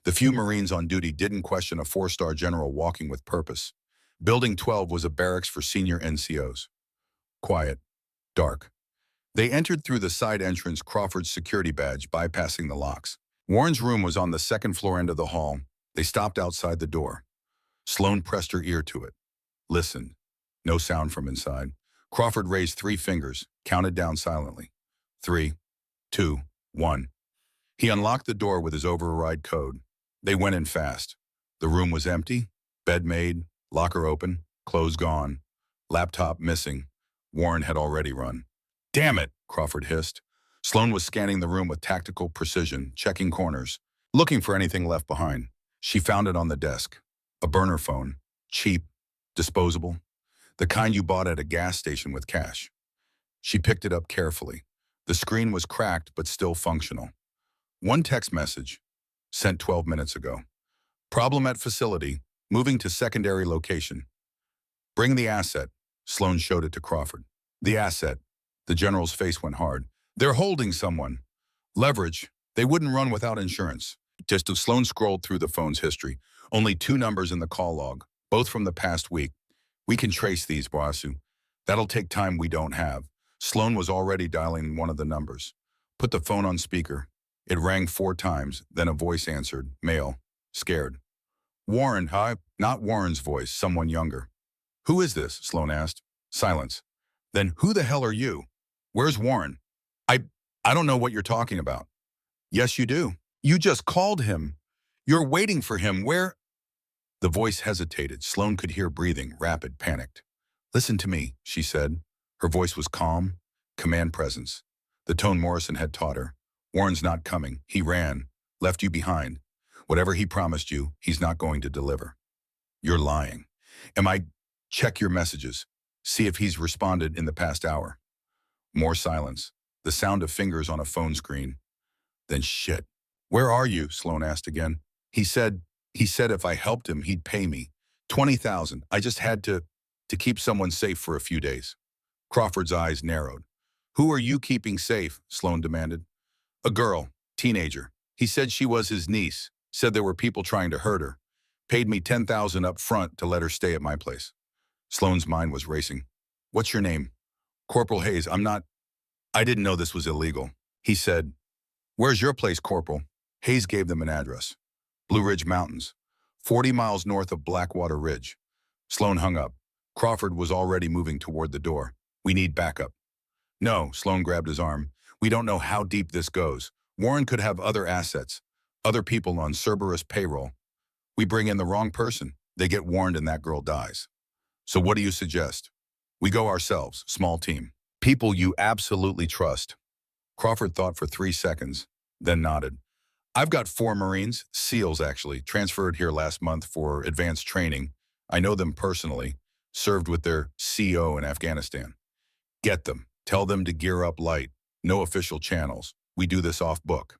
The few Marines on duty didn't question a 4-star general walking with purpose. Building 12 was a barracks for senior NCOs. Quiet. Dark. They entered through the side entrance, Crawford's security badge bypassing the locks. Warren's room was on the second floor end of the hall. They stopped outside the door. Sloane pressed her ear to it. Listened. No sound from inside. Crawford raised 3 fingers, counted down silently. 3, 2, 1. He unlocked the door with his override code. They went in fast. The room was empty, bed made, locker open, clothes gone, laptop missing. Warren had already run. Damn it, Crawford hissed. Sloane was scanning the room with tactical precision, checking corners, looking for anything left behind. She found it on the desk. A burner phone. Cheap, disposable. The kind you bought at a gas station with cash. She picked it up carefully. The screen was cracked but still functional. One text message, sent 12 minutes ago. Problem at facility, moving to secondary location. Bring the asset. Sloane showed it to Crawford. The asset. The general's face went hard. They're holding someone. Leverage. They wouldn't run without insurance. Just as Sloane scrolled through the phone's history, only 2 numbers in the call log, both from the past week. We can trace these, Boasu. That'll take time we don't have. Sloane was already dialing one of the numbers. Put the phone on speaker. It rang 4 times, then a voice answered, male, scared. Warren, hi. Not Warren's voice, someone younger. Who is this? Sloane asked. Silence. Then who the hell are you? Where's Warren? I don't know what you're talking about. Yes, you do. You just called him. You're waiting for him. Where? The voice hesitated. Sloane could hear breathing, rapid, panicked. Listen to me, she said. Her voice was calm, command presence. The tone Morrison had taught her. Warren's not coming. He ran, left you behind. Whatever he promised you, he's not going to deliver. You're lying. Check your messages. See if he's responded in the past hour. More silence. The sound of fingers on a phone screen. Then shit. Where are you? Sloane asked again. He said if I helped him, he'd pay me. 20,000. I just had to keep someone safe for a few days. Crawford's eyes narrowed. Who are you keeping safe? Sloane demanded. A girl, teenager. He said she was his niece. Said there were people trying to hurt her. Paid me 10,000 up front to let her stay at my place. Sloane's mind was racing. What's your name? Corporal Hayes. I didn't know this was illegal. He said, where's your place, Corporal? Hayes gave them an address. Blue Ridge Mountains, 40 miles north of Blackwater Ridge. Sloane hung up. Crawford was already moving toward the door. We need backup. No, Sloane grabbed his arm. We don't know how deep this goes. Warren could have other assets, other people on Cerberus payroll. We bring in the wrong person. They get warned and that girl dies. So what do you suggest? We go ourselves, small team. People you absolutely trust. Crawford thought for 3 seconds, then nodded. I've got 4 Marines, SEALs actually, transferred here last month for advanced training. I know them personally, served with their CO in Afghanistan. Get them. Tell them to gear up light. No official channels. We do this off book.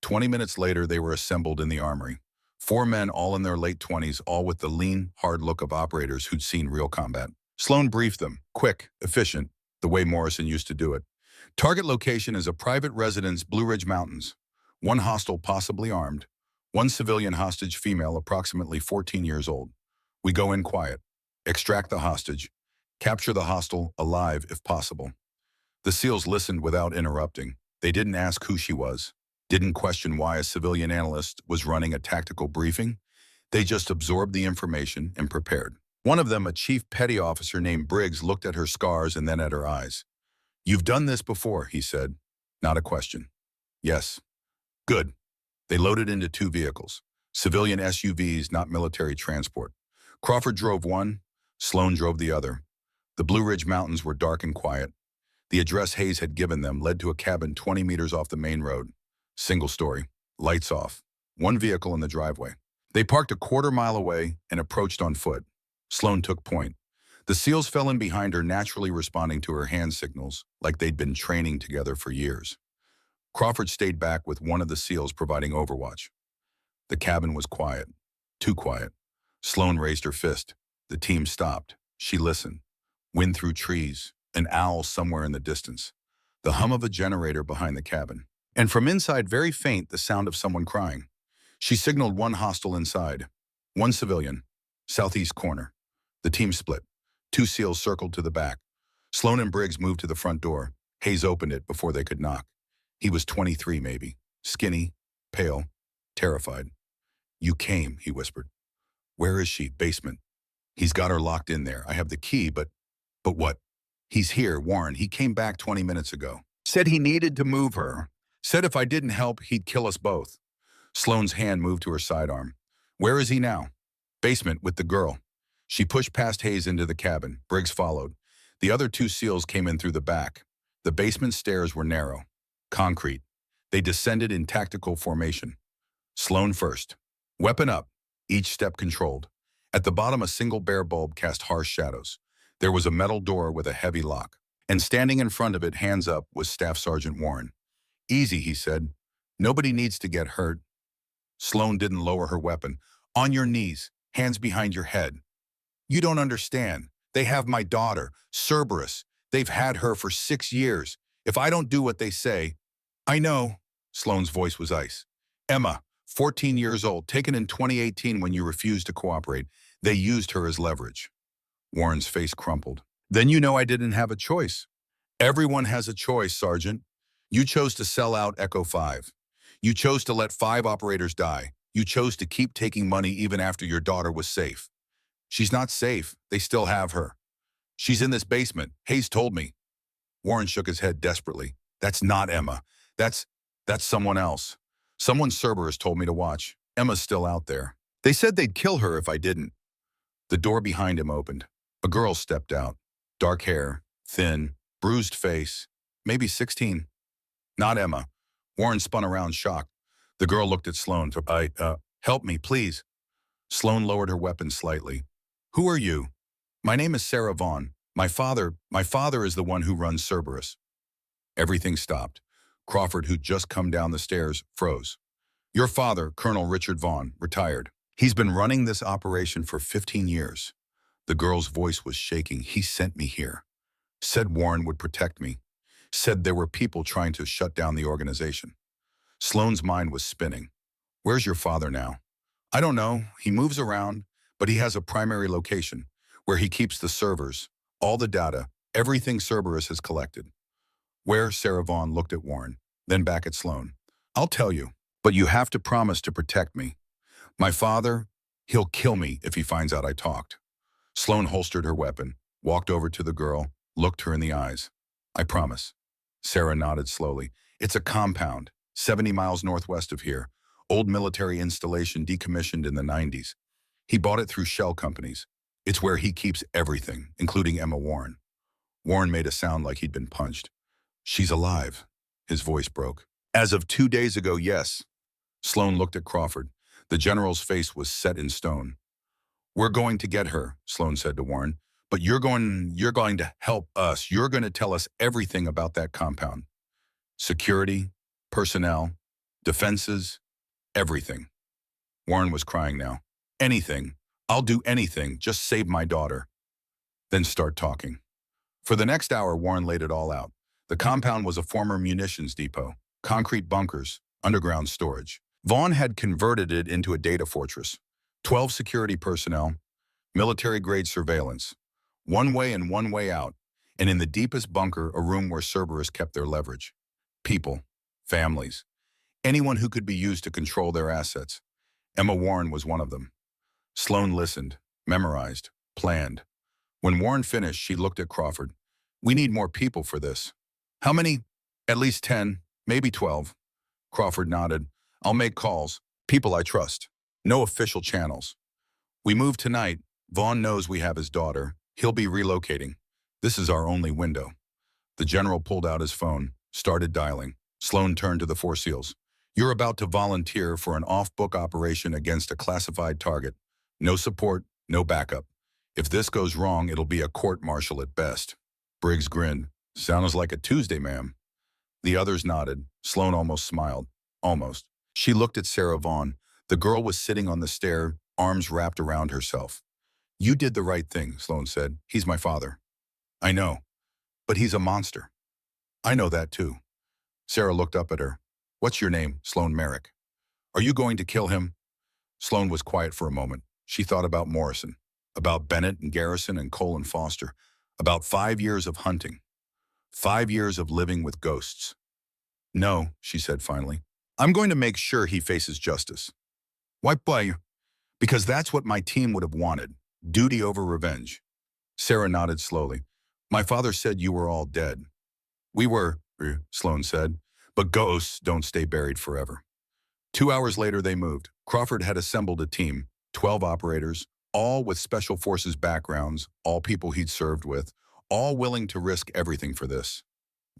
20 minutes later, they were assembled in the armory. 4 men, all in their late 20s, all with the lean, hard look of operators who'd seen real combat. Sloan briefed them. Quick, efficient, the way Morrison used to do it. Target location is a private residence, Blue Ridge Mountains. 1 hostile, possibly armed. 1 civilian hostage, female, approximately 14 years old. We go in quiet. Extract the hostage. Capture the hostile, alive if possible. The SEALs listened without interrupting. They didn't ask who she was. Didn't question why a civilian analyst was running a tactical briefing. They just absorbed the information and prepared. One of them, a chief petty officer named Briggs, looked at her scars and then at her eyes. You've done this before, he said. Not a question. Yes. Good. They loaded into 2 vehicles. Civilian SUVs, not military transport. Crawford drove one. Sloan drove the other. The Blue Ridge Mountains were dark and quiet. The address Hayes had given them led to a cabin 20 meters off the main road. Single story. Lights off. 1 vehicle in the driveway. They parked a quarter-mile away and approached on foot. Sloan took point. The SEALs fell in behind her, naturally responding to her hand signals, like they'd been training together for years. Crawford stayed back with one of the SEALs providing overwatch. The cabin was quiet. Too quiet. Sloan raised her fist. The team stopped. She listened. Wind through trees. An owl somewhere in the distance. The hum of a generator behind the cabin. And from inside, very faint, the sound of someone crying. She signaled 1 hostile inside. 1 civilian. Southeast corner. The team split. 2 SEALs circled to the back. Sloan and Briggs moved to the front door. Hayes opened it before they could knock. He was 23 maybe. Skinny, pale, terrified. You came, he whispered. Where is she? Basement. He's got her locked in there. I have the key, but what? He's here, Warren. He came back 20 minutes ago. Said he needed to move her. Said if I didn't help, he'd kill us both. Sloan's hand moved to her sidearm. Where is he now? Basement with the girl. She pushed past Hayes into the cabin. Briggs followed. The other 2 SEALs came in through the back. The basement stairs were narrow. Concrete. They descended in tactical formation. Sloan first. Weapon up. Each step controlled. At the bottom, a single bare bulb cast harsh shadows. There was a metal door with a heavy lock. And standing in front of it, hands up, was Staff Sergeant Warren. Easy, he said. Nobody needs to get hurt. Sloan didn't lower her weapon. On your knees, hands behind your head. You don't understand. They have my daughter, Cerberus. They've had her for 6 years. If I don't do what they say, I know. Sloan's voice was ice. Emma, 14 years old, taken in 2018 when you refused to cooperate. They used her as leverage. Warren's face crumpled. Then you know I didn't have a choice. Everyone has a choice, Sergeant. You chose to sell out Echo 5. You chose to let 5 operators die. You chose to keep taking money even after your daughter was safe. She's not safe. They still have her. She's in this basement. Hayes told me. Warren shook his head desperately. That's not Emma. That's someone else. Someone Cerberus told me to watch. Emma's still out there. They said they'd kill her if I didn't. The door behind him opened. A girl stepped out. Dark hair, thin, bruised face, maybe 16. Not Emma. Warren spun around, shocked. The girl looked at Sloan. Help me, please. Sloan lowered her weapon slightly. Who are you? My name is Sarah Vaughn. My father is the one who runs Cerberus. Everything stopped. Crawford, who'd just come down the stairs, froze. Your father, Colonel Richard Vaughn, retired. He's been running this operation for 15 years. The girl's voice was shaking. He sent me here. Said Warren would protect me. Said there were people trying to shut down the organization. Sloan's mind was spinning. Where's your father now? I don't know. He moves around, but he has a primary location where he keeps the servers, all the data, everything Cerberus has collected. Where? Sarah Vaughn looked at Warren, then back at Sloan. I'll tell you, but you have to promise to protect me. My father, he'll kill me if he finds out I talked. Sloan holstered her weapon, walked over to the girl, looked her in the eyes. I promise. Sarah nodded slowly. It's a compound, 70 miles northwest of here. Old military installation decommissioned in the 90s. He bought it through shell companies. It's where he keeps everything, including Emma Warren. Warren made a sound like he'd been punched. She's alive. His voice broke. As of 2 days ago, yes. Sloan looked at Crawford. The general's face was set in stone. We're going to get her, Sloan said to Warren. But you're going to help us. You're going to tell us everything about that compound. Security, personnel, defenses, everything. Warren was crying now. Anything. I'll do anything. Just save my daughter. Then start talking. For the next hour, Warren laid it all out. The compound was a former munitions depot, concrete bunkers, underground storage. Vaughn had converted it into a data fortress. 12 security personnel, military-grade surveillance, one way and one way out, and in the deepest bunker, a room where Cerberus kept their leverage. People, families, anyone who could be used to control their assets. Emma Warren was one of them. Sloan listened, memorized, planned. When Warren finished, she looked at Crawford. We need more people for this. How many? At least 10, maybe 12. Crawford nodded. I'll make calls. People I trust. No official channels. We move tonight. Vaughn knows we have his daughter. He'll be relocating. This is our only window. The general pulled out his phone, started dialing. Sloan turned to the Four SEALs. You're about to volunteer for an off-book operation against a classified target. No support, no backup. If this goes wrong, it'll be a court-martial at best. Briggs grinned. Sounds like a Tuesday, ma'am. The others nodded. Sloan almost smiled. Almost. She looked at Sarah Vaughn. The girl was sitting on the stair, arms wrapped around herself. You did the right thing, Sloan said. He's my father. I know. But he's a monster. I know that too. Sarah looked up at her. What's your name? Sloan Merrick. Are you going to kill him? Sloan was quiet for a moment. She thought about Morrison, about Bennett and Garrison and Cole and Foster, about 5 years of hunting, 5 years of living with ghosts. No, she said finally. I'm going to make sure he faces justice. Why? Because that's what my team would have wanted. Duty over revenge. Sarah nodded slowly. My father said you were all dead. We were, Sloan said, but ghosts don't stay buried forever. 2 hours later, they moved. Crawford had assembled a team, 12 operators, all with special forces backgrounds, all people he'd served with, all willing to risk everything for this.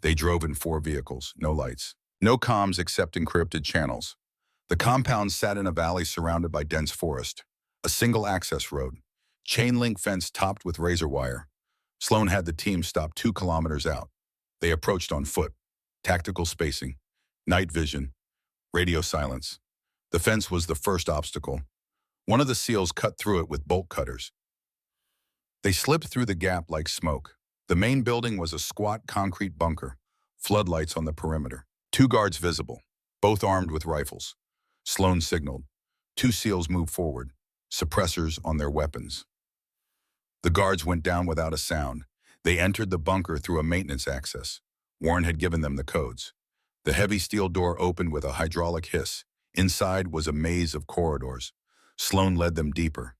They drove in 4 vehicles, no lights, no comms except encrypted channels. The compound sat in a valley surrounded by dense forest, a single access road, chain link fence topped with razor wire. Sloan had the team stop 2 kilometers out. They approached on foot, tactical spacing, night vision, radio silence. The fence was the first obstacle. One of the SEALs cut through it with bolt cutters. They slipped through the gap like smoke. The main building was a squat concrete bunker, floodlights on the perimeter. 2 guards visible, both armed with rifles. Sloan signaled. 2 SEALs moved forward, suppressors on their weapons. The guards went down without a sound. They entered the bunker through a maintenance access. Warren had given them the codes. The heavy steel door opened with a hydraulic hiss. Inside was a maze of corridors. Sloan led them deeper,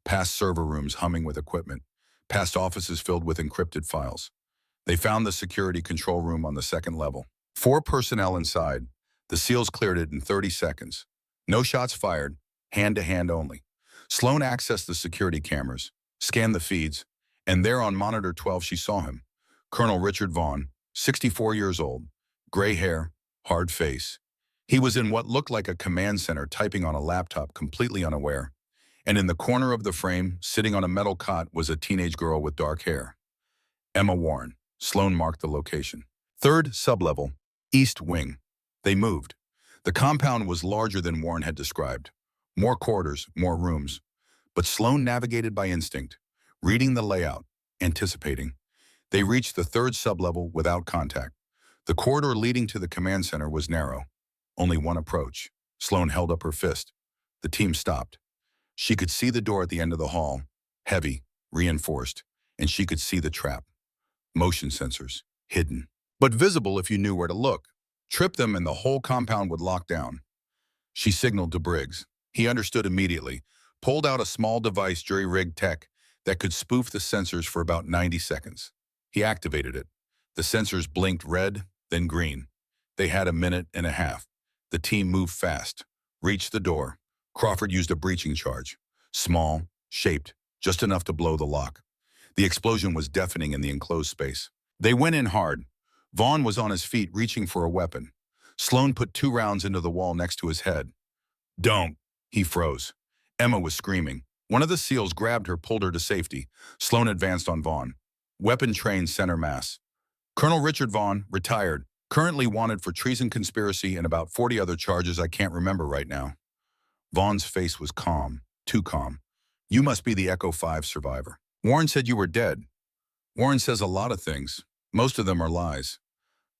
past server rooms humming with equipment, past offices filled with encrypted files. They found the security control room on the 2nd level. 4 personnel inside. The SEALs cleared it in 30 seconds. No shots fired, hand-to-hand only. Sloan accessed the security cameras, scanned the feeds, and there on monitor 12 she saw him. Colonel Richard Vaughn, 64 years old, gray hair, hard face. He was in what looked like a command center typing on a laptop, completely unaware. And in the corner of the frame, sitting on a metal cot, was a teenage girl with dark hair. Emma Warren. Sloan marked the location. 3rd sublevel, East Wing. They moved. The compound was larger than Warren had described. More corridors, more rooms. But Sloan navigated by instinct, reading the layout, anticipating. They reached the 3rd sublevel without contact. The corridor leading to the command center was narrow. Only one approach. Sloan held up her fist. The team stopped. She could see the door at the end of the hall, heavy, reinforced, and she could see the trap. Motion sensors, hidden, but visible if you knew where to look. Trip them and the whole compound would lock down. She signaled to Briggs. He understood immediately, pulled out a small device, jury-rigged tech, that could spoof the sensors for about 90 seconds. He activated it. The sensors blinked red, then green. They had a minute and a half. The team moved fast, reached the door. Crawford used a breaching charge. Small, shaped, just enough to blow the lock. The explosion was deafening in the enclosed space. They went in hard. Vaughn was on his feet, reaching for a weapon. Sloan put 2 rounds into the wall next to his head. Don't. He froze. Emma was screaming. One of the SEALs grabbed her, pulled her to safety. Sloan advanced on Vaughn. Weapon trained center mass. Colonel Richard Vaughn, retired, currently wanted for treason, conspiracy, and about 40 other charges I can't remember right now. Vaughn's face was calm, too calm. You must be the Echo 5 survivor. Warren said you were dead. Warren says a lot of things. Most of them are lies.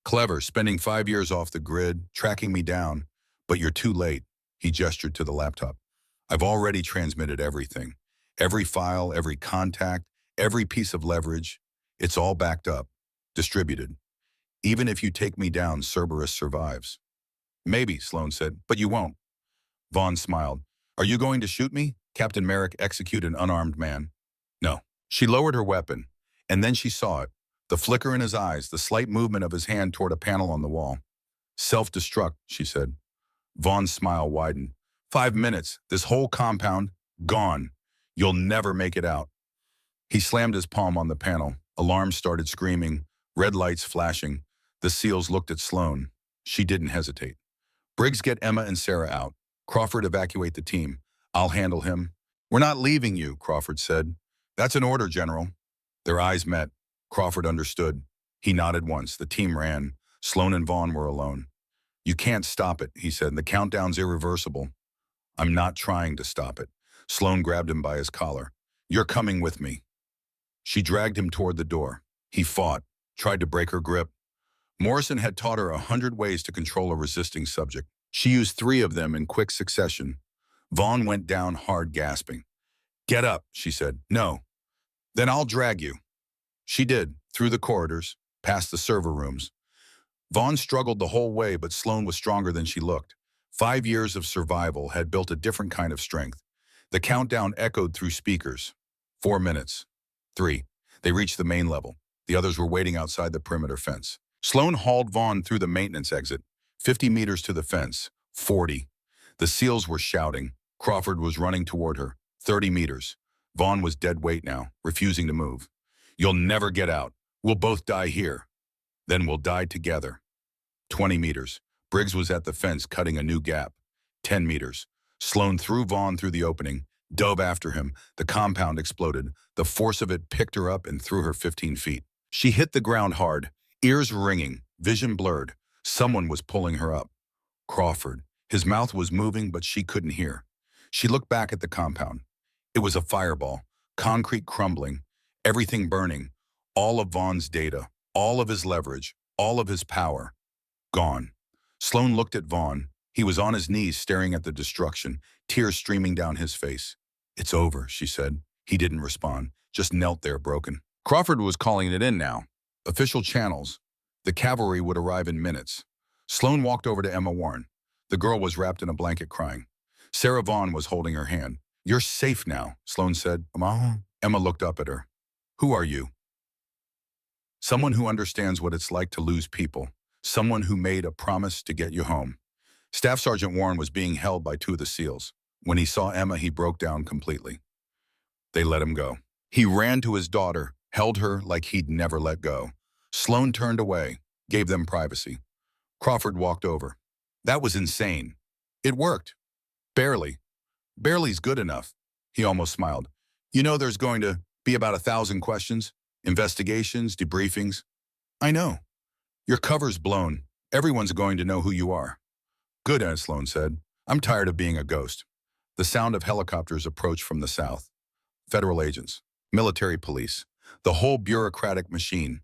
Clever, spending 5 years off the grid, tracking me down. But you're too late. He gestured to the laptop. I've already transmitted everything. Every file, every contact, every piece of leverage. It's all backed up, distributed. Even if you take me down, Cerberus survives. Maybe, Sloan said, but you won't. Vaughn smiled. Are you going to shoot me? Captain Merrick execute an unarmed man? No. She lowered her weapon, and then she saw it. The flicker in his eyes, the slight movement of his hand toward a panel on the wall. Self-destruct, she said. Vaughn's smile widened. 5 minutes, this whole compound, gone. You'll never make it out. He slammed his palm on the panel. Alarms started screaming, red lights flashing. The SEALs looked at Sloan. She didn't hesitate. Briggs, get Emma and Sarah out. Crawford, evacuate the team. I'll handle him. We're not leaving you, Crawford said. That's an order, General. Their eyes met. Crawford understood. He nodded once. The team ran. Sloan and Vaughn were alone. You can't stop it, he said. The countdown's irreversible. I'm not trying to stop it. Sloan grabbed him by his collar. You're coming with me. She dragged him toward the door. He fought, tried to break her grip. Morrison had taught her 100 ways to control a resisting subject. She used 3 of them in quick succession. Vaughn went down hard, gasping. Get up, she said. No. Then I'll drag you. She did, through the corridors, past the server rooms. Vaughn struggled the whole way, but Sloan was stronger than she looked. 5 years of survival had built a different kind of strength. The countdown echoed through speakers. 4 minutes. 3. They reached the main level. The others were waiting outside the perimeter fence. Sloan hauled Vaughn through the maintenance exit. 50 meters to the fence. 40. The SEALs were shouting. Crawford was running toward her. 30 meters. Vaughn was dead weight now, refusing to move. You'll never get out. We'll both die here. Then we'll die together. 20 meters. Briggs was at the fence, cutting a new gap. 10 meters. Sloan threw Vaughn through the opening, dove after him. The compound exploded. The force of it picked her up and threw her 15 feet. She hit the ground hard, ears ringing, vision blurred. Someone was pulling her up. Crawford. His mouth was moving, but she couldn't hear. She looked back at the compound. It was a fireball, concrete crumbling, everything burning, all of Vaughn's data, all of his leverage, all of his power, gone. Sloan looked at Vaughn. He was on his knees staring at the destruction, tears streaming down his face. It's over, she said. He didn't respond, just knelt there broken. Crawford was calling it in now. Official channels. The cavalry would arrive in minutes. Sloan walked over to Emma Warren. The girl was wrapped in a blanket crying. Sarah Vaughn was holding her hand. You're safe now, Sloan said. Mom. Emma looked up at her. Who are you? Someone who understands what it's like to lose people. Someone who made a promise to get you home. Staff Sergeant Warren was being held by 2 of the SEALs. When he saw Emma, he broke down completely. They let him go. He ran to his daughter, held her like he'd never let go. Sloan turned away, gave them privacy. Crawford walked over. That was insane. It worked. Barely. Barely's good enough. He almost smiled. You know there's going to be about 1,000 questions, investigations, debriefings. I know. Your cover's blown. Everyone's going to know who you are. Good, as Sloan said. I'm tired of being a ghost. The sound of helicopters approached from the south. Federal agents, military police, the whole bureaucratic machine.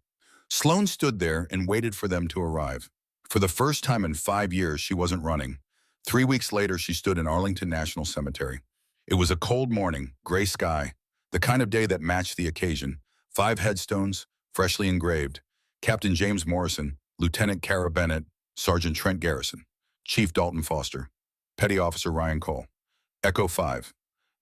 Sloan stood there and waited for them to arrive. For the first time in 5 years, she wasn't running. 3 weeks later, she stood in Arlington National Cemetery. It was a cold morning, gray sky, the kind of day that matched the occasion. 5 headstones, freshly engraved. Captain James Morrison, Lieutenant Kara Bennett, Sergeant Trent Garrison, Chief Dalton Foster, Petty Officer Ryan Cole. Echo 5.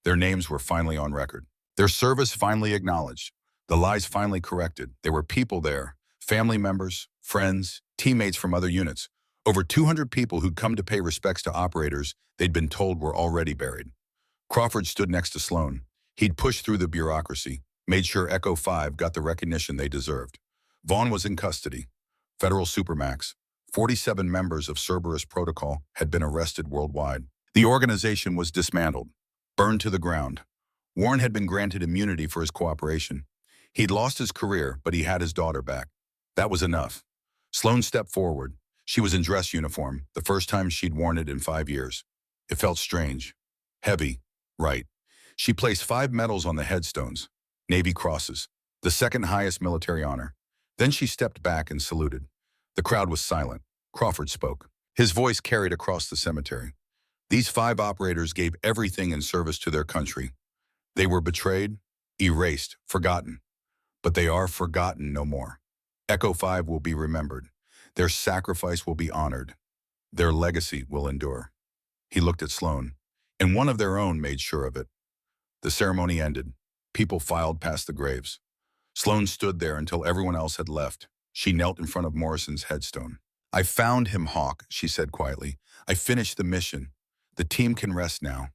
Their names were finally on record. Their service finally acknowledged. The lies finally corrected. There were people there, family members, friends, teammates from other units. Over 200 people who'd come to pay respects to operators they'd been told were already buried. Crawford stood next to Sloan. He'd pushed through the bureaucracy, made sure Echo 5 got the recognition they deserved. Vaughn was in custody. Federal Supermax. 47 members of Cerberus Protocol had been arrested worldwide. The organization was dismantled, burned to the ground. Warren had been granted immunity for his cooperation. He'd lost his career, but he had his daughter back. That was enough. Sloan stepped forward. She was in dress uniform, the first time she'd worn it in 5 years. It felt strange. Heavy. Right. She placed 5 medals on the headstones, Navy crosses, the second highest military honor. Then she stepped back and saluted. The crowd was silent. Crawford spoke. His voice carried across the cemetery. These 5 operators gave everything in service to their country. They were betrayed, erased, forgotten. But they are forgotten no more. Echo 5 will be remembered. Their sacrifice will be honored. Their legacy will endure. He looked at Sloan, and one of their own made sure of it. The ceremony ended. People filed past the graves. Sloan stood there until everyone else had left. She knelt in front of Morrison's headstone. "I found him, Hawk," she said quietly. "I finished the mission. The team can rest now."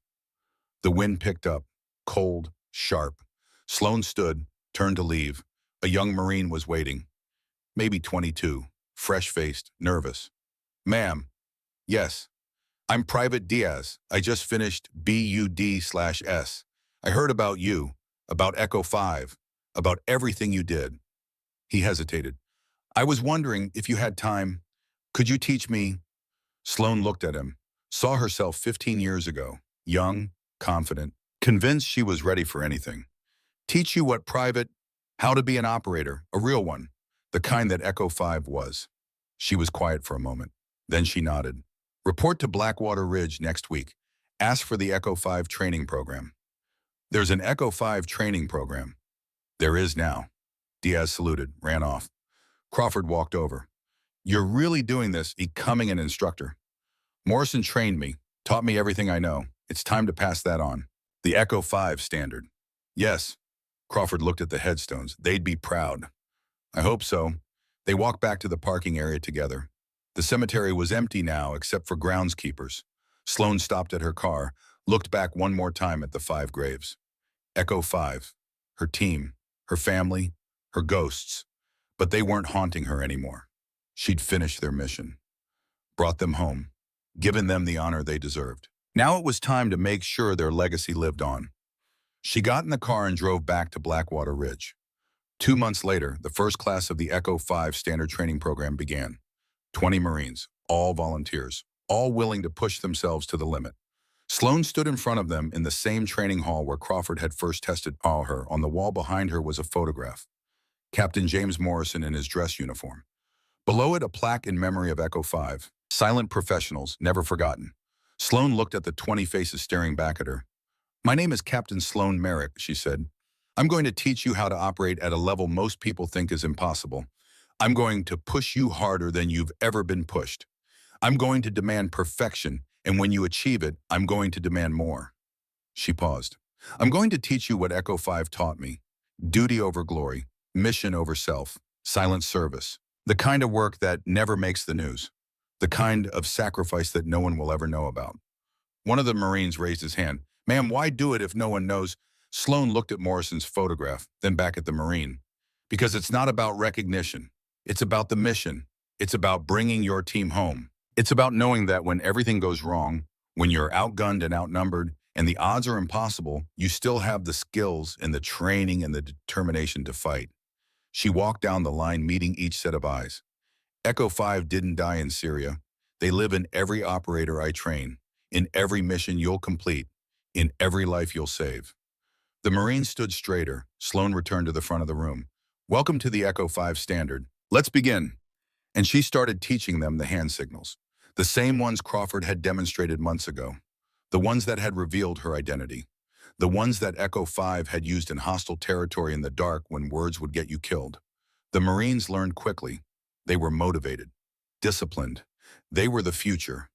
The wind picked up, cold, sharp. Sloan stood, turned to leave. A young Marine was waiting. Maybe 22, fresh-faced, nervous. "Ma'am." "Yes. I'm Private Diaz. I just finished BUD/S. I heard about you, about Echo 5, about everything you did." He hesitated. "I was wondering if you had time. Could you teach me?" Sloan looked at him, saw herself 15 years ago, young, confident, convinced she was ready for anything. "Teach you what how to be an operator, a real one, the kind that Echo 5 was." She was quiet for a moment. Then she nodded. "Report to Blackwater Ridge next week. Ask for the Echo 5 training program." "There's an Echo 5 training program." "There is now." Diaz saluted, ran off. Crawford walked over. "You're really doing this, becoming an instructor." "Morrison trained me, taught me everything I know. It's time to pass that on." "The Echo 5 standard." "Yes." Crawford looked at the headstones. "They'd be proud." "I hope so." They walked back to the parking area together. The cemetery was empty now except for groundskeepers. Sloan stopped at her car, looked back one more time at the 5 graves. Echo 5, her team, her family, her ghosts. But they weren't haunting her anymore. She'd finished their mission, brought them home, given them the honor they deserved. Now it was time to make sure their legacy lived on. She got in the car and drove back to Blackwater Ridge. 2 months later, the first class of the Echo 5 standard training program began. 20 Marines, all volunteers, all willing to push themselves to the limit. Sloan stood in front of them in the same training hall where Crawford had first tested her. On the wall behind her was a photograph. Captain James Morrison in his dress uniform. Below it, a plaque in memory of Echo 5. Silent professionals, never forgotten. Sloan looked at the 20 faces staring back at her. "My name is Captain Sloan Merrick," she said. "I'm going to teach you how to operate at a level most people think is impossible. I'm going to push you harder than you've ever been pushed. I'm going to demand perfection, and when you achieve it, I'm going to demand more." She paused. "I'm going to teach you what Echo 5 taught me. Duty over glory, mission over self, silent service. The kind of work that never makes the news. The kind of sacrifice that no one will ever know about." One of the Marines raised his hand. "Ma'am, why do it if no one knows?" Sloan looked at Morrison's photograph, then back at the Marine. "Because it's not about recognition. It's about the mission. It's about bringing your team home. It's about knowing that when everything goes wrong, when you're outgunned and outnumbered, and the odds are impossible, you still have the skills and the training and the determination to fight." She walked down the line, meeting each set of eyes. "Echo 5 didn't die in Syria. They live in every operator I train, in every mission you'll complete, in every life you'll save." The Marine stood straighter. Sloan returned to the front of the room. "Welcome to the Echo 5 standard. Let's begin." And she started teaching them the hand signals. The same ones Crawford had demonstrated months ago. The ones that had revealed her identity. The ones that Echo 5 had used in hostile territory in the dark when words would get you killed. The Marines learned quickly. They were motivated, disciplined. They were the future.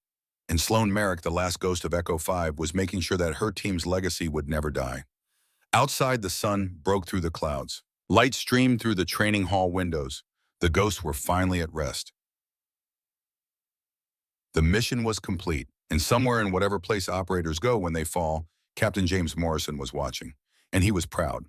And Sloan Merrick, the last ghost of Echo 5, was making sure that her team's legacy would never die. Outside, the sun broke through the clouds. Light streamed through the training hall windows. The ghosts were finally at rest. The mission was complete, and somewhere in whatever place operators go when they fall, Captain James Morrison was watching, and he was proud.